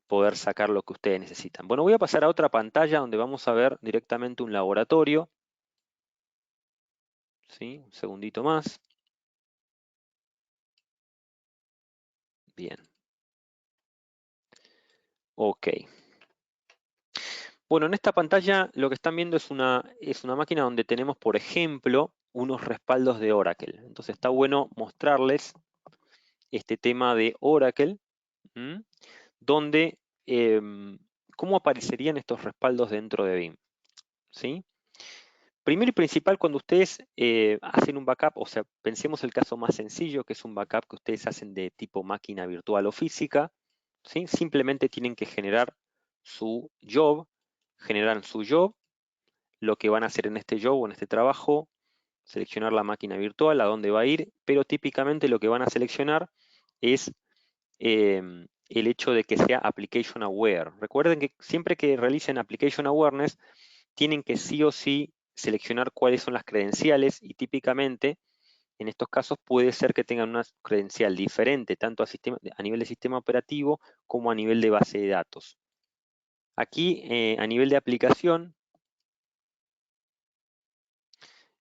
Speaker 1: poder sacar lo que ustedes necesitan. Bueno, voy a pasar a otra pantalla donde vamos a ver directamente un laboratorio. ¿Sí? Un segundito más. Bien. Ok. Bueno, en esta pantalla lo que están viendo es una máquina donde tenemos, por ejemplo, unos respaldos de Oracle. Entonces está bueno mostrarles este tema de Oracle, donde cómo aparecerían estos respaldos dentro de Vim. ¿Sí? Primero y principal, cuando ustedes hacen un backup, o sea, pensemos el caso más sencillo, que es un backup que ustedes hacen de tipo máquina virtual o física, ¿sí? Simplemente tienen que generar su job, generan su job, lo que van a hacer en este job o en este trabajo, seleccionar la máquina virtual, a dónde va a ir, pero típicamente lo que van a seleccionar es el hecho de que sea application aware. Recuerden que siempre que realicen application awareness, tienen que sí o sí seleccionar cuáles son las credenciales y típicamente en estos casos puede ser que tengan una credencial diferente tanto a nivel de sistema operativo como a nivel de base de datos. Aquí a nivel de aplicación,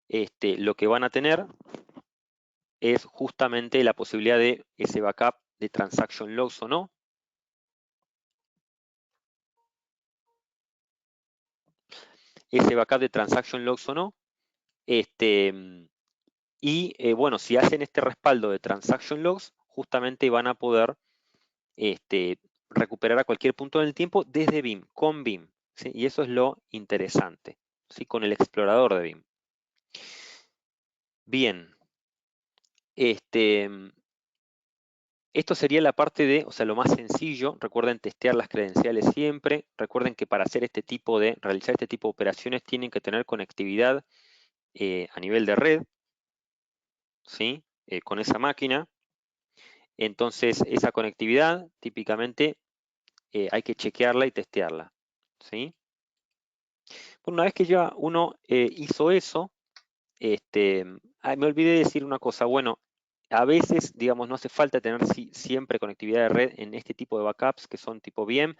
Speaker 1: lo que van a tener es justamente la posibilidad de ese backup de transaction logs o no. Ese backup de transaction logs o no. Y bueno, si hacen este respaldo de transaction logs, justamente van a poder recuperar a cualquier punto del tiempo desde Vim, con Vim. ¿Sí? Y eso es lo interesante, ¿sí? Con el explorador de Vim. Bien. Esto sería la parte de, o sea, lo más sencillo. Recuerden testear las credenciales siempre. Recuerden que para hacer realizar este tipo de operaciones tienen que tener conectividad a nivel de red, ¿sí? Con esa máquina. Entonces, esa conectividad típicamente hay que chequearla y testearla, ¿sí? Bueno, una vez que ya uno hizo eso, me olvidé de decir una cosa. Bueno, A veces, digamos, no hace falta tener siempre conectividad de red en este tipo de backups que son tipo VM.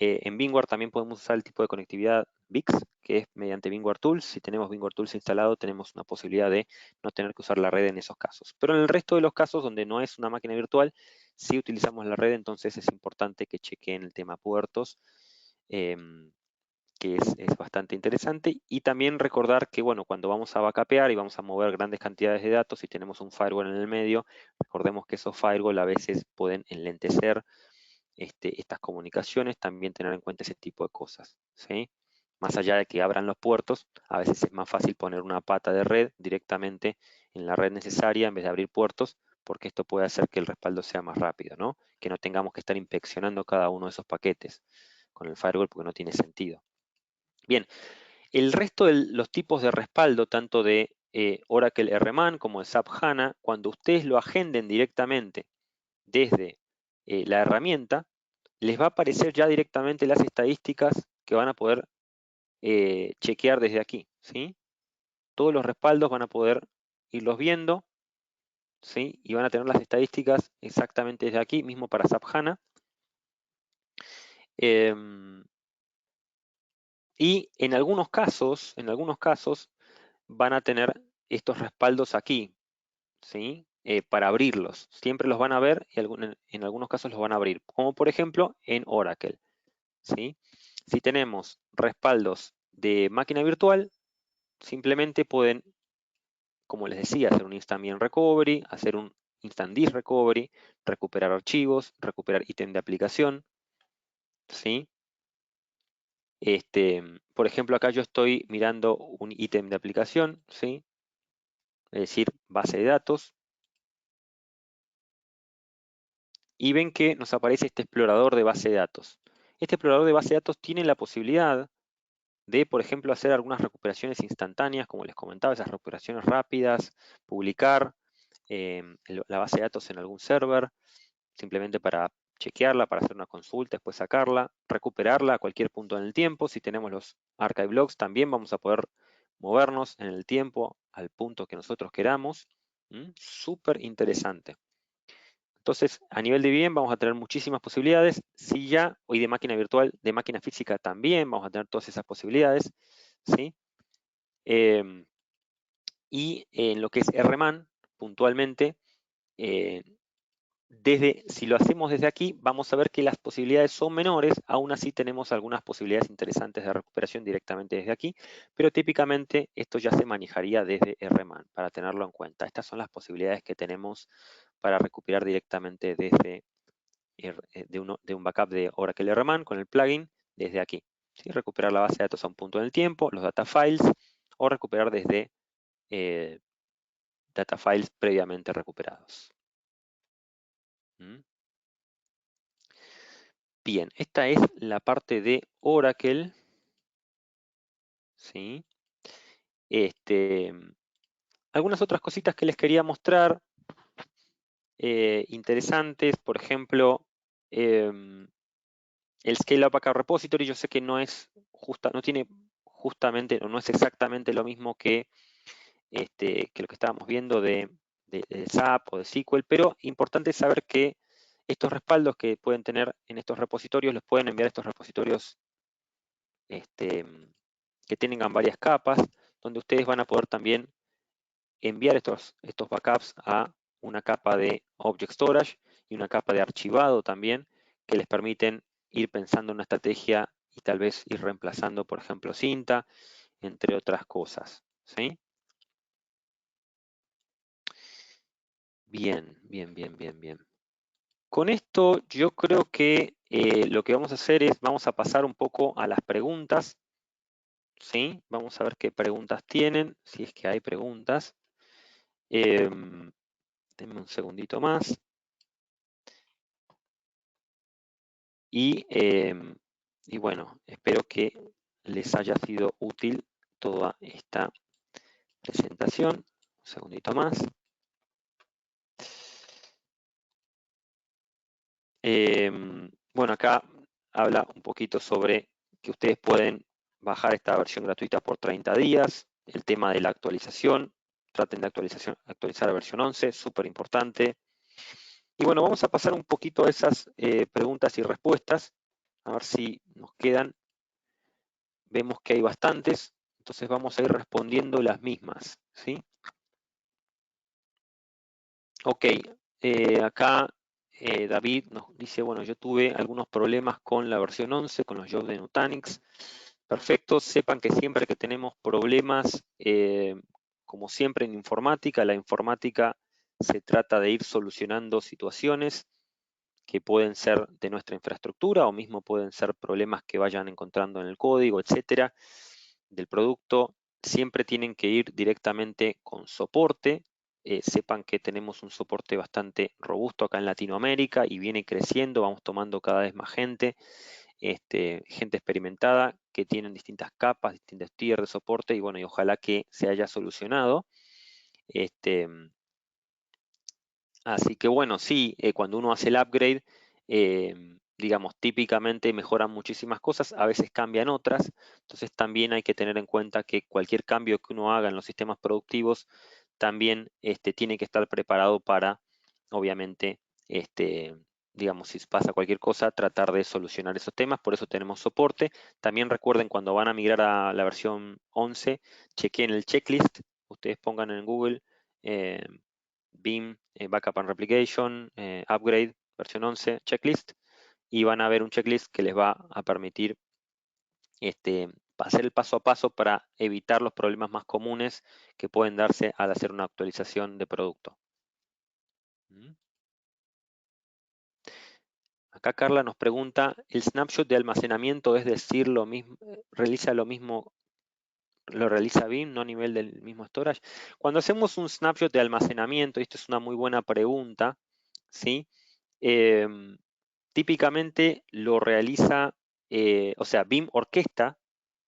Speaker 1: En VMware también podemos usar el tipo de conectividad VIX, que es mediante VMware Tools. Si tenemos VMware Tools instalado, tenemos una posibilidad de no tener que usar la red en esos casos. Pero en el resto de los casos donde no es una máquina virtual, sí utilizamos la red, entonces es importante que chequen el tema puertos, que es bastante interesante. Y también recordar que, bueno, cuando vamos a backupear y vamos a mover grandes cantidades de datos y tenemos un firewall en el medio, recordemos que esos firewall a veces pueden enlentecer estas comunicaciones, también tener en cuenta ese tipo de cosas, ¿sí? Más allá de que abran los puertos, a veces es más fácil poner una pata de red directamente en la red necesaria en vez de abrir puertos, porque esto puede hacer que el respaldo sea más rápido, ¿no? Que no tengamos que estar inspeccionando cada uno de esos paquetes con el firewall porque no tiene sentido. Bien, el resto de los tipos de respaldo, tanto de Oracle RMAN como de SAP HANA, cuando ustedes lo agenden directamente desde la herramienta, les va a aparecer ya directamente las estadísticas que van a poder chequear desde aquí, ¿sí? Todos los respaldos van a poder irlos viendo, ¿sí? Y van a tener las estadísticas exactamente desde aquí, mismo para SAP HANA. Y en algunos casos van a tener estos respaldos aquí, ¿sí? Para abrirlos. Siempre los van a ver y en algunos casos los van a abrir, como por ejemplo en Oracle, ¿sí? Si tenemos respaldos de máquina virtual, simplemente pueden, como les decía, hacer un Instant Bien Recovery, hacer un Instant Disk Recovery, recuperar archivos, recuperar ítem de aplicación, ¿sí? Por ejemplo, acá yo estoy mirando un ítem de aplicación, ¿sí? Es decir, base de datos, y ven que nos aparece este explorador de base de datos. Este explorador de base de datos tiene la posibilidad de, por ejemplo, hacer algunas recuperaciones instantáneas, como les comentaba, esas recuperaciones rápidas, publicar la base de datos en algún server, simplemente para chequearla, para hacer una consulta, después sacarla, recuperarla a cualquier punto en el tiempo. Si tenemos los archive logs, también vamos a poder movernos en el tiempo al punto que nosotros queramos. Súper interesante. Entonces, a nivel de VM vamos a tener muchísimas posibilidades. Si ya, hoy de máquina virtual, de máquina física también vamos a tener todas esas posibilidades, ¿sí? Y en lo que es RMAN, puntualmente, si lo hacemos desde aquí, vamos a ver que las posibilidades son menores, aún así tenemos algunas posibilidades interesantes de recuperación directamente desde aquí, pero típicamente esto ya se manejaría desde RMAN, para tenerlo en cuenta. Estas son las posibilidades que tenemos para recuperar directamente desde de un backup de Oracle RMAN con el plugin desde aquí. ¿Sí? Recuperar la base de datos a un punto en el tiempo, los data files, o recuperar desde data files previamente recuperados. Bien, esta es la parte de Oracle. ¿Sí? Algunas otras cositas que les quería mostrar, interesantes, por ejemplo, el Scale Up Backup Repository. Yo sé que no tiene justamente, o no es exactamente lo mismo que lo que estábamos viendo de SAP o de SQL, pero importante saber que estos respaldos que pueden tener en estos repositorios los pueden enviar a estos repositorios que tengan varias capas, donde ustedes van a poder también enviar estos backups a una capa de Object Storage y una capa de archivado también, que les permiten ir pensando en una estrategia y tal vez ir reemplazando, por ejemplo, cinta, entre otras cosas. ¿Sí? Bien, bien, bien, bien, bien. Con esto yo creo que lo que vamos a hacer es, vamos a pasar un poco a las preguntas. ¿Sí? Vamos a ver qué preguntas tienen, si es que hay preguntas. Denme un segundito más. Y bueno, espero que les haya sido útil toda esta presentación. Un segundito más. Bueno, acá habla un poquito sobre que ustedes pueden bajar esta versión gratuita por 30 días, el tema de la actualización, traten de actualizar a versión 11, súper importante. Y bueno, vamos a pasar un poquito a esas preguntas y respuestas, a ver si nos quedan. Vemos que hay bastantes, entonces vamos a ir respondiendo las mismas, ¿sí? Ok, acá David nos dice, bueno, yo tuve algunos problemas con la versión 11, con los jobs de Nutanix. Perfecto, sepan que siempre que tenemos problemas, como siempre en informática, la informática se trata de ir solucionando situaciones que pueden ser de nuestra infraestructura o mismo pueden ser problemas que vayan encontrando en el código, etcétera, del producto. Siempre tienen que ir directamente con soporte. Sepan que tenemos un soporte bastante robusto acá en Latinoamérica y viene creciendo, vamos tomando cada vez más gente, gente experimentada que tienen distintas capas, distintos tiers de soporte y bueno, y ojalá que se haya solucionado. Este, Así que bueno, sí, cuando uno hace el upgrade, digamos, típicamente mejoran muchísimas cosas, a veces cambian otras, entonces también hay que tener en cuenta que cualquier cambio que uno haga en los sistemas productivos también tiene que estar preparado para, obviamente, digamos, si pasa cualquier cosa, tratar de solucionar esos temas, por eso tenemos soporte. También recuerden cuando van a migrar a la versión 11, chequen el checklist, ustedes pongan en Google eh, BIM, Backup and Replication, Upgrade, versión 11, checklist, y van a ver un checklist que les va a permitir hacer el paso a paso para evitar los problemas más comunes que pueden darse al hacer una actualización de producto. ¿Mm? Acá Carla nos pregunta, ¿el snapshot de almacenamiento es decir lo mismo, realiza lo mismo, lo realiza BIM, no a nivel del mismo storage? Cuando hacemos un snapshot de almacenamiento, y esto es una muy buena pregunta, ¿sí? Típicamente lo realiza, o sea, BIM orquesta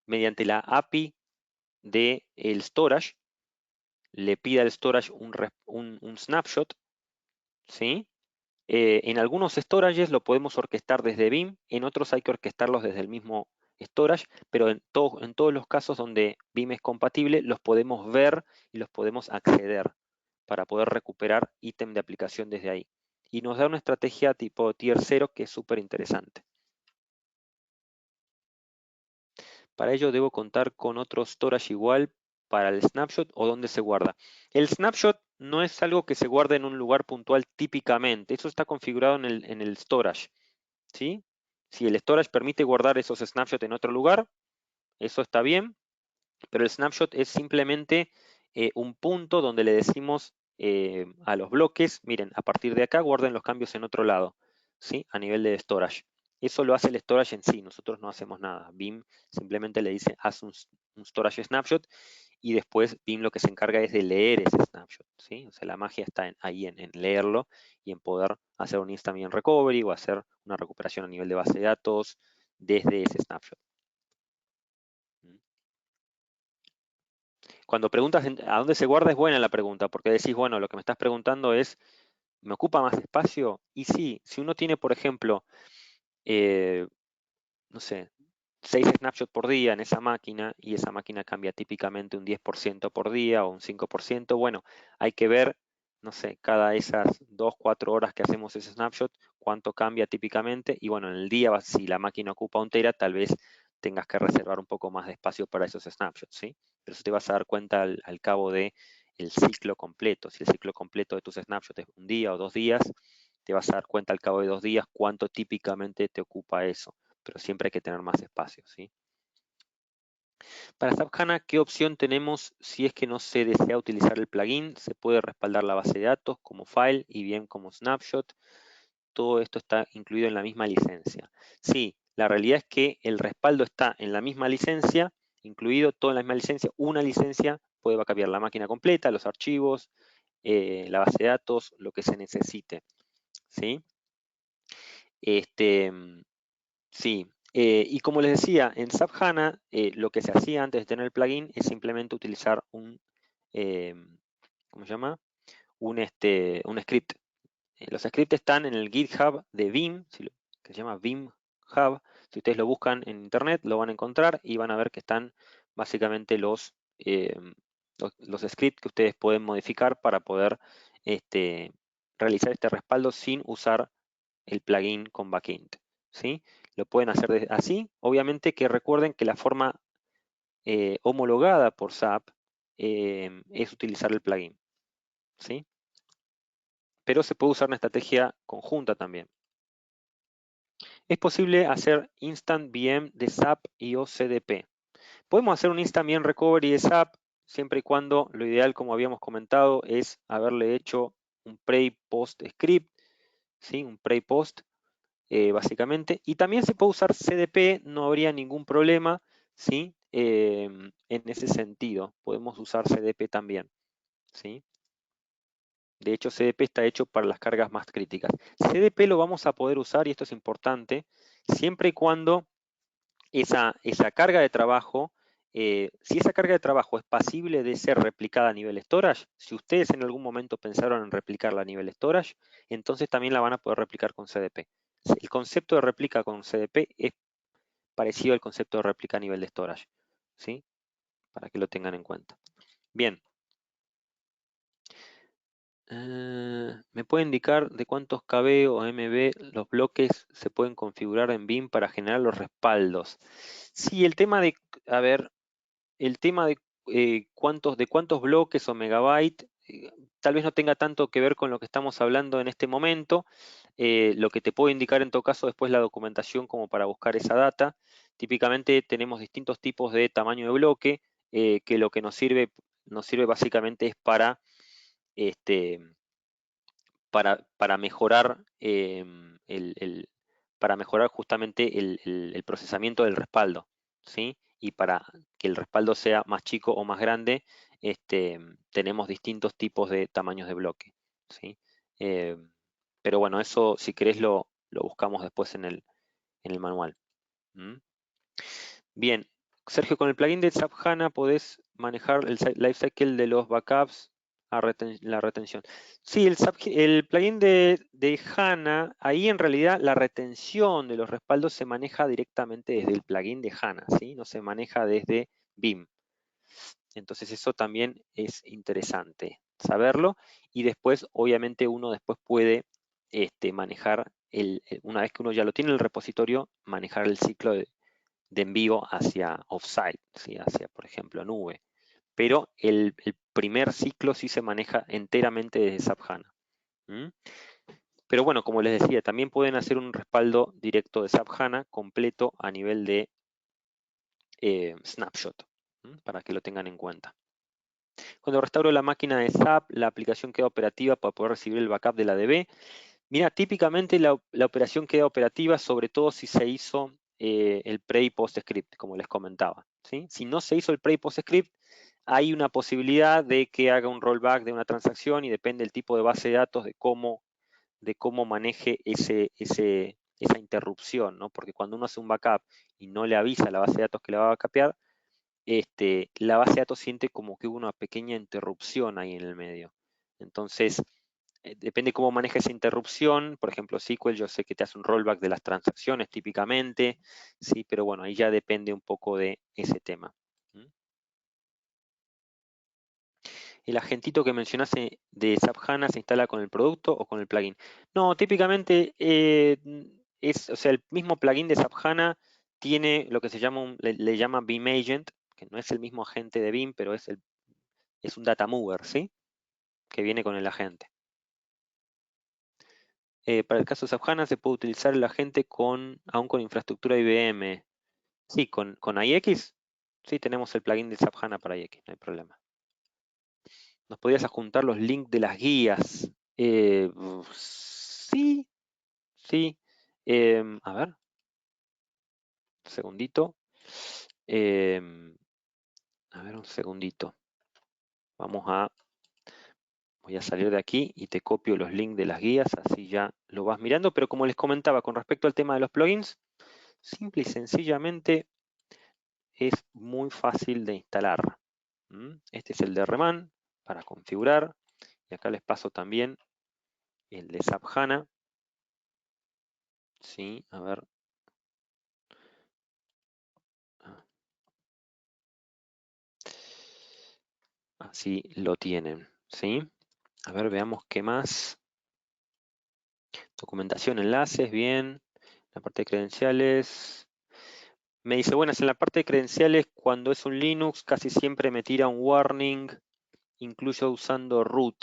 Speaker 1: mediante la API del storage, le pide al storage un snapshot, ¿sí? En algunos storages lo podemos orquestar desde BIM, en otros hay que orquestarlos desde el mismo storage, pero en todos los casos donde BIM es compatible, los podemos ver y los podemos acceder para poder recuperar ítem de aplicación desde ahí. Y nos da una estrategia tipo tier 0 que es súper interesante. Para ello debo contar con otro storage igual para el snapshot o dónde se guarda. El snapshot no es algo que se guarde en un lugar puntual típicamente. Eso está configurado en el storage, ¿sí? Si el storage permite guardar esos snapshots en otro lugar, eso está bien, pero el snapshot es simplemente un punto donde le decimos a los bloques, miren, a partir de acá guarden los cambios en otro lado, ¿sí? A nivel de storage. Eso lo hace el storage en sí, nosotros no hacemos nada. BIM simplemente le dice, haz un storage snapshot y después BIM lo que se encarga es de leer ese snapshot, ¿sí? O sea, la magia está ahí en leerlo y en poder hacer un instant BIM recovery o hacer una recuperación a nivel de base de datos desde ese snapshot. Cuando preguntas a dónde se guarda es buena la pregunta, porque decís, bueno, lo que me estás preguntando es, ¿me ocupa más espacio? Y sí, si uno tiene, por ejemplo, eh, no sé, 6 snapshots por día en esa máquina y esa máquina cambia típicamente un 10% por día o un 5%, bueno, hay que ver, no sé, cada esas 2, 4 horas que hacemos ese snapshot, cuánto cambia típicamente y bueno, en el día, si la máquina ocupa 1 tera, tal vez tengas que reservar un poco más de espacio para esos snapshots, ¿sí? Pero eso te vas a dar cuenta al cabo de el ciclo completo. Si el ciclo completo de tus snapshots es 1 día o 2 días, te vas a dar cuenta al cabo de 2 días cuánto típicamente te ocupa eso, pero siempre hay que tener más espacio, ¿sí? Para SAP HANA, ¿qué opción tenemos si es que no se desea utilizar el plugin? Se puede respaldar la base de datos como file y bien como snapshot. Todo esto está incluido en la misma licencia. Sí, la realidad es que el respaldo está en la misma licencia, incluido todo en la misma licencia. Una licencia puede cambiar la máquina completa, los archivos, la base de datos, lo que se necesite, ¿sí? Sí, y como les decía, en SAP HANA lo que se hacía antes de tener el plugin es simplemente utilizar eh, ¿cómo se llama? Un script. Los scripts están en el GitHub de Vim, que se llama Vim Hub. Si ustedes lo buscan en internet, lo van a encontrar y van a ver que están básicamente los scripts que ustedes pueden modificar para poder realizar este respaldo sin usar el plugin con Backend, ¿sí? Lo pueden hacer así. Obviamente que recuerden que la forma homologada por SAP es utilizar el plugin, ¿sí? Pero se puede usar una estrategia conjunta también. Es posible hacer Instant VM de SAP y OCDP. Podemos hacer un Instant VM Recovery de SAP siempre y cuando lo ideal, como habíamos comentado, es haberle hecho un pre y post script, ¿sí? Un pre y post, básicamente. Y también se puede usar CDP, no habría ningún problema, ¿sí? En ese sentido, podemos usar CDP también, ¿sí? De hecho, CDP está hecho para las cargas más críticas. CDP lo vamos a poder usar, y esto es importante, siempre y cuando esa carga de trabajo, si esa carga de trabajo es pasible de ser replicada a nivel storage, si ustedes en algún momento pensaron en replicarla a nivel storage, entonces también la van a poder replicar con CDP. El concepto de réplica con CDP es parecido al concepto de réplica a nivel de storage, ¿sí? Para que lo tengan en cuenta. Bien. ¿Me puede indicar de cuántos KB o MB los bloques se pueden configurar en BIM para generar los respaldos? Sí, el tema de, a ver, el tema de cuántos bloques o megabytes, tal vez no tenga tanto que ver con lo que estamos hablando en este momento. Lo que te puedo indicar en todo caso después la documentación como para buscar esa data. Típicamente tenemos distintos tipos de tamaño de bloque, que lo que nos sirve básicamente es este, para mejorar para mejorar justamente el procesamiento del respaldo, ¿sí? Y para que el respaldo sea más chico o más grande, tenemos distintos tipos de tamaños de bloque, ¿sí? Eh, pero bueno, eso si querés lo buscamos después en el manual. ¿Mm? Bien, Sergio, con el plugin de SAP HANA podés manejar el lifecycle de los backups a la retención. Sí, el plugin de HANA, ahí en realidad la retención de los respaldos se maneja directamente desde el plugin de HANA, ¿sí? No se maneja desde BIM. Entonces eso también es interesante saberlo. Y después, obviamente, uno después puede manejar, una vez que uno ya lo tiene en el repositorio, manejar el ciclo de envío hacia offsite, ¿sí? Hacia, por ejemplo, nube. Pero el primer ciclo sí se maneja enteramente desde SAP HANA. Pero bueno, como les decía, también pueden hacer un respaldo directo de SAP HANA completo a nivel de snapshot, para que lo tengan en cuenta. Cuando restauro la máquina de SAP, la aplicación queda operativa para poder recibir el backup de la DB. Mira, típicamente la operación queda operativa, sobre todo si se hizo el pre y post script, como les comentaba, ¿sí? Si no se hizo el pre y post script, hay una posibilidad de que haga un rollback de una transacción y depende del tipo de base de datos de cómo maneje esa interrupción, ¿no? Porque cuando uno hace un backup y no le avisa a la base de datos que la va a backupear, la base de datos siente como que hubo una pequeña interrupción ahí en el medio. Entonces, depende cómo maneja esa interrupción. Por ejemplo, SQL yo sé que te hace un rollback de las transacciones típicamente, sí, pero bueno, ahí ya depende un poco de ese tema. El agentito que mencionaste de SAP HANA se instala con el producto o con el plugin. No, típicamente o sea, el mismo plugin de SAP HANA tiene lo que se llama le llama BIM Agent, que no es el mismo agente de BIM, pero es un data mover, ¿sí? Que viene con el agente. Para el caso de SAP HANA se puede utilizar el agente aún con infraestructura IBM. Sí, con IX. Sí, tenemos el plugin de SAP HANA para IX, no hay problema. ¿Nos podrías adjuntar los links de las guías? Sí, sí. A ver, un segundito. A ver, un segundito. Voy a salir de aquí y te copio los links de las guías, así ya lo vas mirando. Pero como les comentaba, con respecto al tema de los plugins, simple y sencillamente es muy fácil de instalar. Este es el de Reman para configurar. Y acá les paso también el de SAP HANA. Sí, a ver. así lo tienen, ¿sí? A ver, veamos qué más. Documentación, enlaces, bien. La parte de credenciales. Me dice, bueno, en la parte de credenciales, cuando es un Linux, casi siempre me tira un warning, incluyo usando root.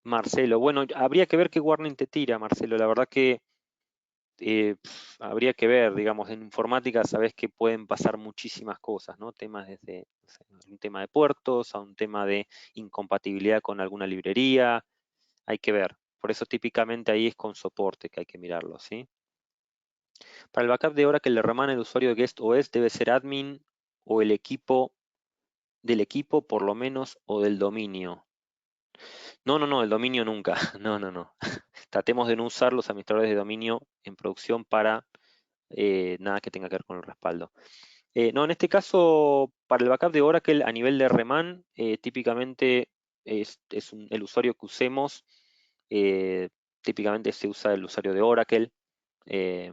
Speaker 1: Marcelo, bueno, habría que ver qué warning te tira, Marcelo. La verdad que habría que ver, digamos, en informática sabes que pueden pasar muchísimas cosas, ¿no? Temas desde, no sé, un tema de puertos a un tema de incompatibilidad con alguna librería, hay que ver. Por eso típicamente ahí es con soporte que hay que mirarlo, ¿sí? Para el backup de Oracle de Reman, el usuario de Guest OS debe ser admin o el equipo del equipo por lo menos o del dominio. No, el dominio nunca. No, no, no. Tratemos de no usar los administradores de dominio en producción para nada que tenga que ver con el respaldo. No, en este caso, para el backup de Oracle a nivel de Reman, típicamente el usuario que usemos, eh, típicamente se usa el usuario de Oracle, eh,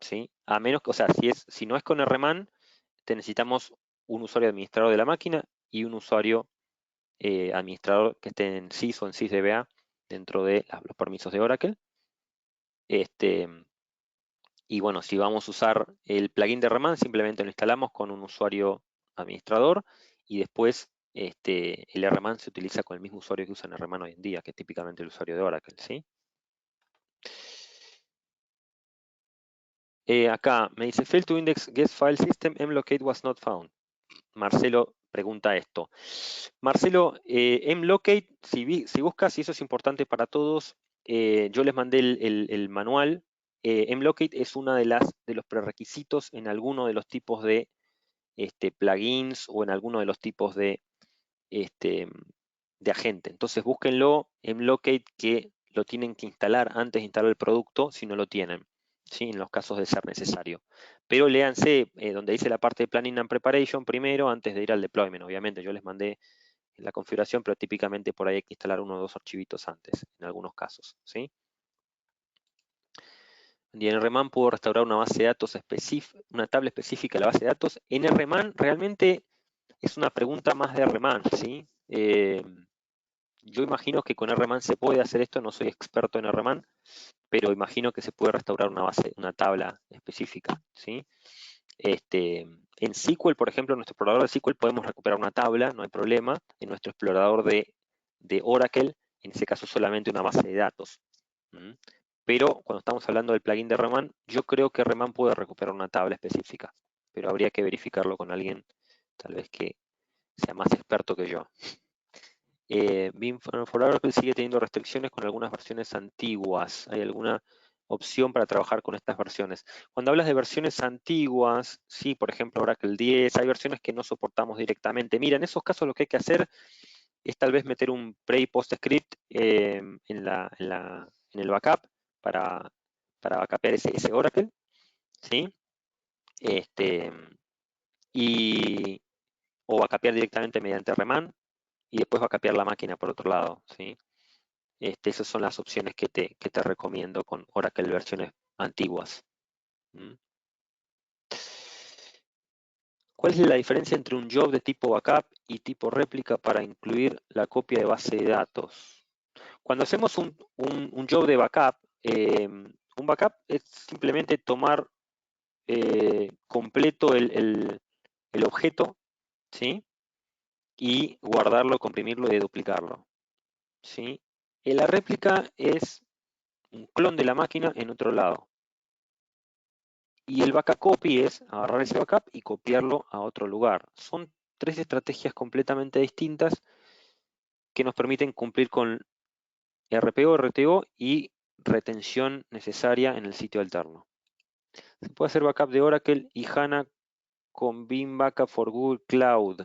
Speaker 1: ¿sí? A menos que, o sea, si no es con Rman, necesitamos un usuario administrador de la máquina y un usuario administrador que esté en sys o en sysdba dentro de los permisos de Oracle. Este, y bueno, si vamos a usar el plugin de Reman, simplemente lo instalamos con un usuario administrador y después el Rman se utiliza con el mismo usuario que usan Rman hoy en día, que es típicamente el usuario de Oracle, ¿sí? Acá me dice, fail to index guest file system, mlocate was not found. Marcelo pregunta esto. Marcelo, mlocate, si buscas, y eso es importante para todos, yo les mandé el manual. Mlocate es una de los prerequisitos en alguno de los tipos de plugins o en alguno de los tipos este, de agente. Entonces búsquenlo, mlocate, que lo tienen que instalar antes de instalar el producto si no lo tienen, ¿sí? En los casos de ser necesario. Pero léanse donde dice la parte de Planning and Preparation primero antes de ir al deployment. Obviamente yo les mandé la configuración, pero típicamente por ahí hay que instalar uno o dos archivitos antes, en algunos casos, ¿sí? Y en Rman puedo restaurar una base de datos específica, una tabla específica de la base de datos. En Rman realmente es una pregunta más de Rman, ¿sí? Yo imagino que con Rman se puede hacer esto, no soy experto en Rman, pero imagino que se puede restaurar una base, una tabla específica, ¿sí? En SQL, por ejemplo, en nuestro explorador de SQL podemos recuperar una tabla, no hay problema. En nuestro explorador de Oracle, en ese caso solamente una base de datos. Pero cuando estamos hablando del plugin de Rman, yo creo que Rman puede recuperar una tabla específica, pero habría que verificarlo con alguien tal vez que sea más experto que yo. Vim for Oracle sigue teniendo restricciones con algunas versiones antiguas. ¿Hay alguna opción para trabajar con estas versiones? Cuando hablas de versiones antiguas, sí, por ejemplo Oracle 10, hay versiones que no soportamos directamente. Mira, en esos casos lo que hay que hacer es tal vez meter un pre y post script en el backup para, backupear ese Oracle, ¿sí? Este, o backupear directamente mediante Reman y después backupear la máquina por otro lado, ¿sí? Esas son las opciones que te recomiendo con Oracle versiones antiguas. ¿Cuál es la diferencia entre un job de tipo backup y tipo réplica para incluir la copia de base de datos? Cuando hacemos un job de backup, un backup es simplemente tomar completo el objeto, ¿sí? Y guardarlo, comprimirlo y duplicarlo, ¿sí? Y la réplica es un clon de la máquina en otro lado. Y el backup copy es agarrar ese backup y copiarlo a otro lugar. Son tres estrategias completamente distintas que nos permiten cumplir con RPO, RTO y retención necesaria en el sitio alterno. Se puede hacer backup de Oracle y HANA con Beam Backup for Google Cloud.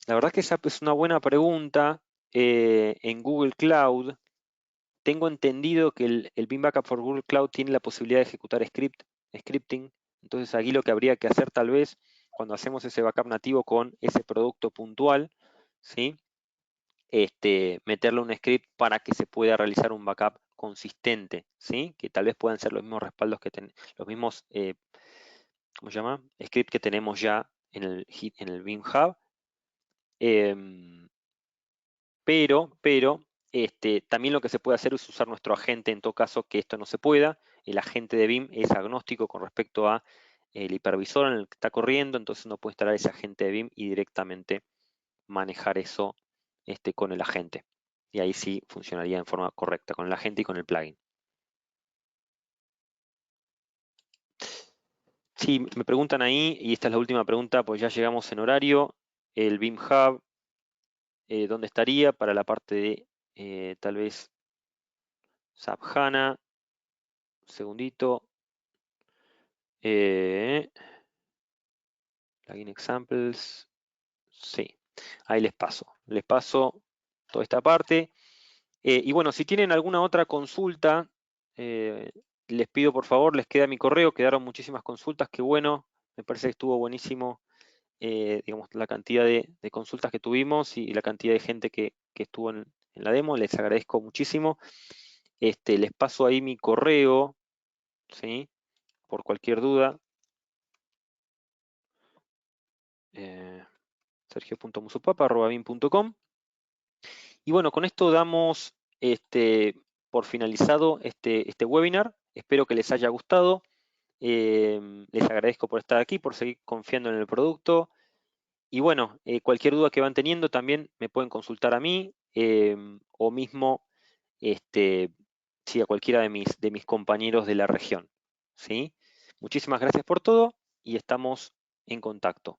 Speaker 1: La verdad que esa es una buena pregunta. En Google Cloud tengo entendido que el Beam Backup for Google Cloud tiene la posibilidad de ejecutar scripting. Entonces aquí lo que habría que hacer tal vez cuando hacemos ese backup nativo con ese producto puntual, ¿sí? Meterle un script para que se pueda realizar un backup consistente, ¿sí? Que tal vez puedan ser los mismos respaldos los mismos, ¿cómo se llama? Script que tenemos ya en el Beam Hub. Em, pero también lo que se puede hacer es usar nuestro agente en todo caso que esto no se pueda. El agente de BIM es agnóstico con respecto a el hipervisor en el que está corriendo, entonces uno puede instalar ese agente de BIM y directamente manejar eso con el agente. Y ahí sí funcionaría en forma correcta con el agente y con el plugin. Sí, me preguntan ahí, y esta es la última pregunta, pues ya llegamos en horario, el BIM Hub, ¿dónde estaría para la parte de tal vez SAP HANA? Segundito. Eh, Plugin Examples. Sí, ahí les paso toda esta parte. Y bueno, si tienen alguna otra consulta, eh, les pido por favor, les queda mi correo, quedaron muchísimas consultas, qué bueno, me parece que estuvo buenísimo, digamos, la cantidad de consultas que tuvimos y la cantidad de gente que estuvo en la demo, les agradezco muchísimo. Les paso ahí mi correo, ¿sí? Por cualquier duda. Eh, sergio.musupapa@bin.com. Y bueno, con esto damos por finalizado este webinar. Espero que les haya gustado. Les agradezco por estar aquí, por seguir confiando en el producto. Y bueno, cualquier duda que van teniendo también me pueden consultar a mí o mismo sí, a cualquiera de mis compañeros de la región. ¿Sí? Muchísimas gracias por todo y estamos en contacto.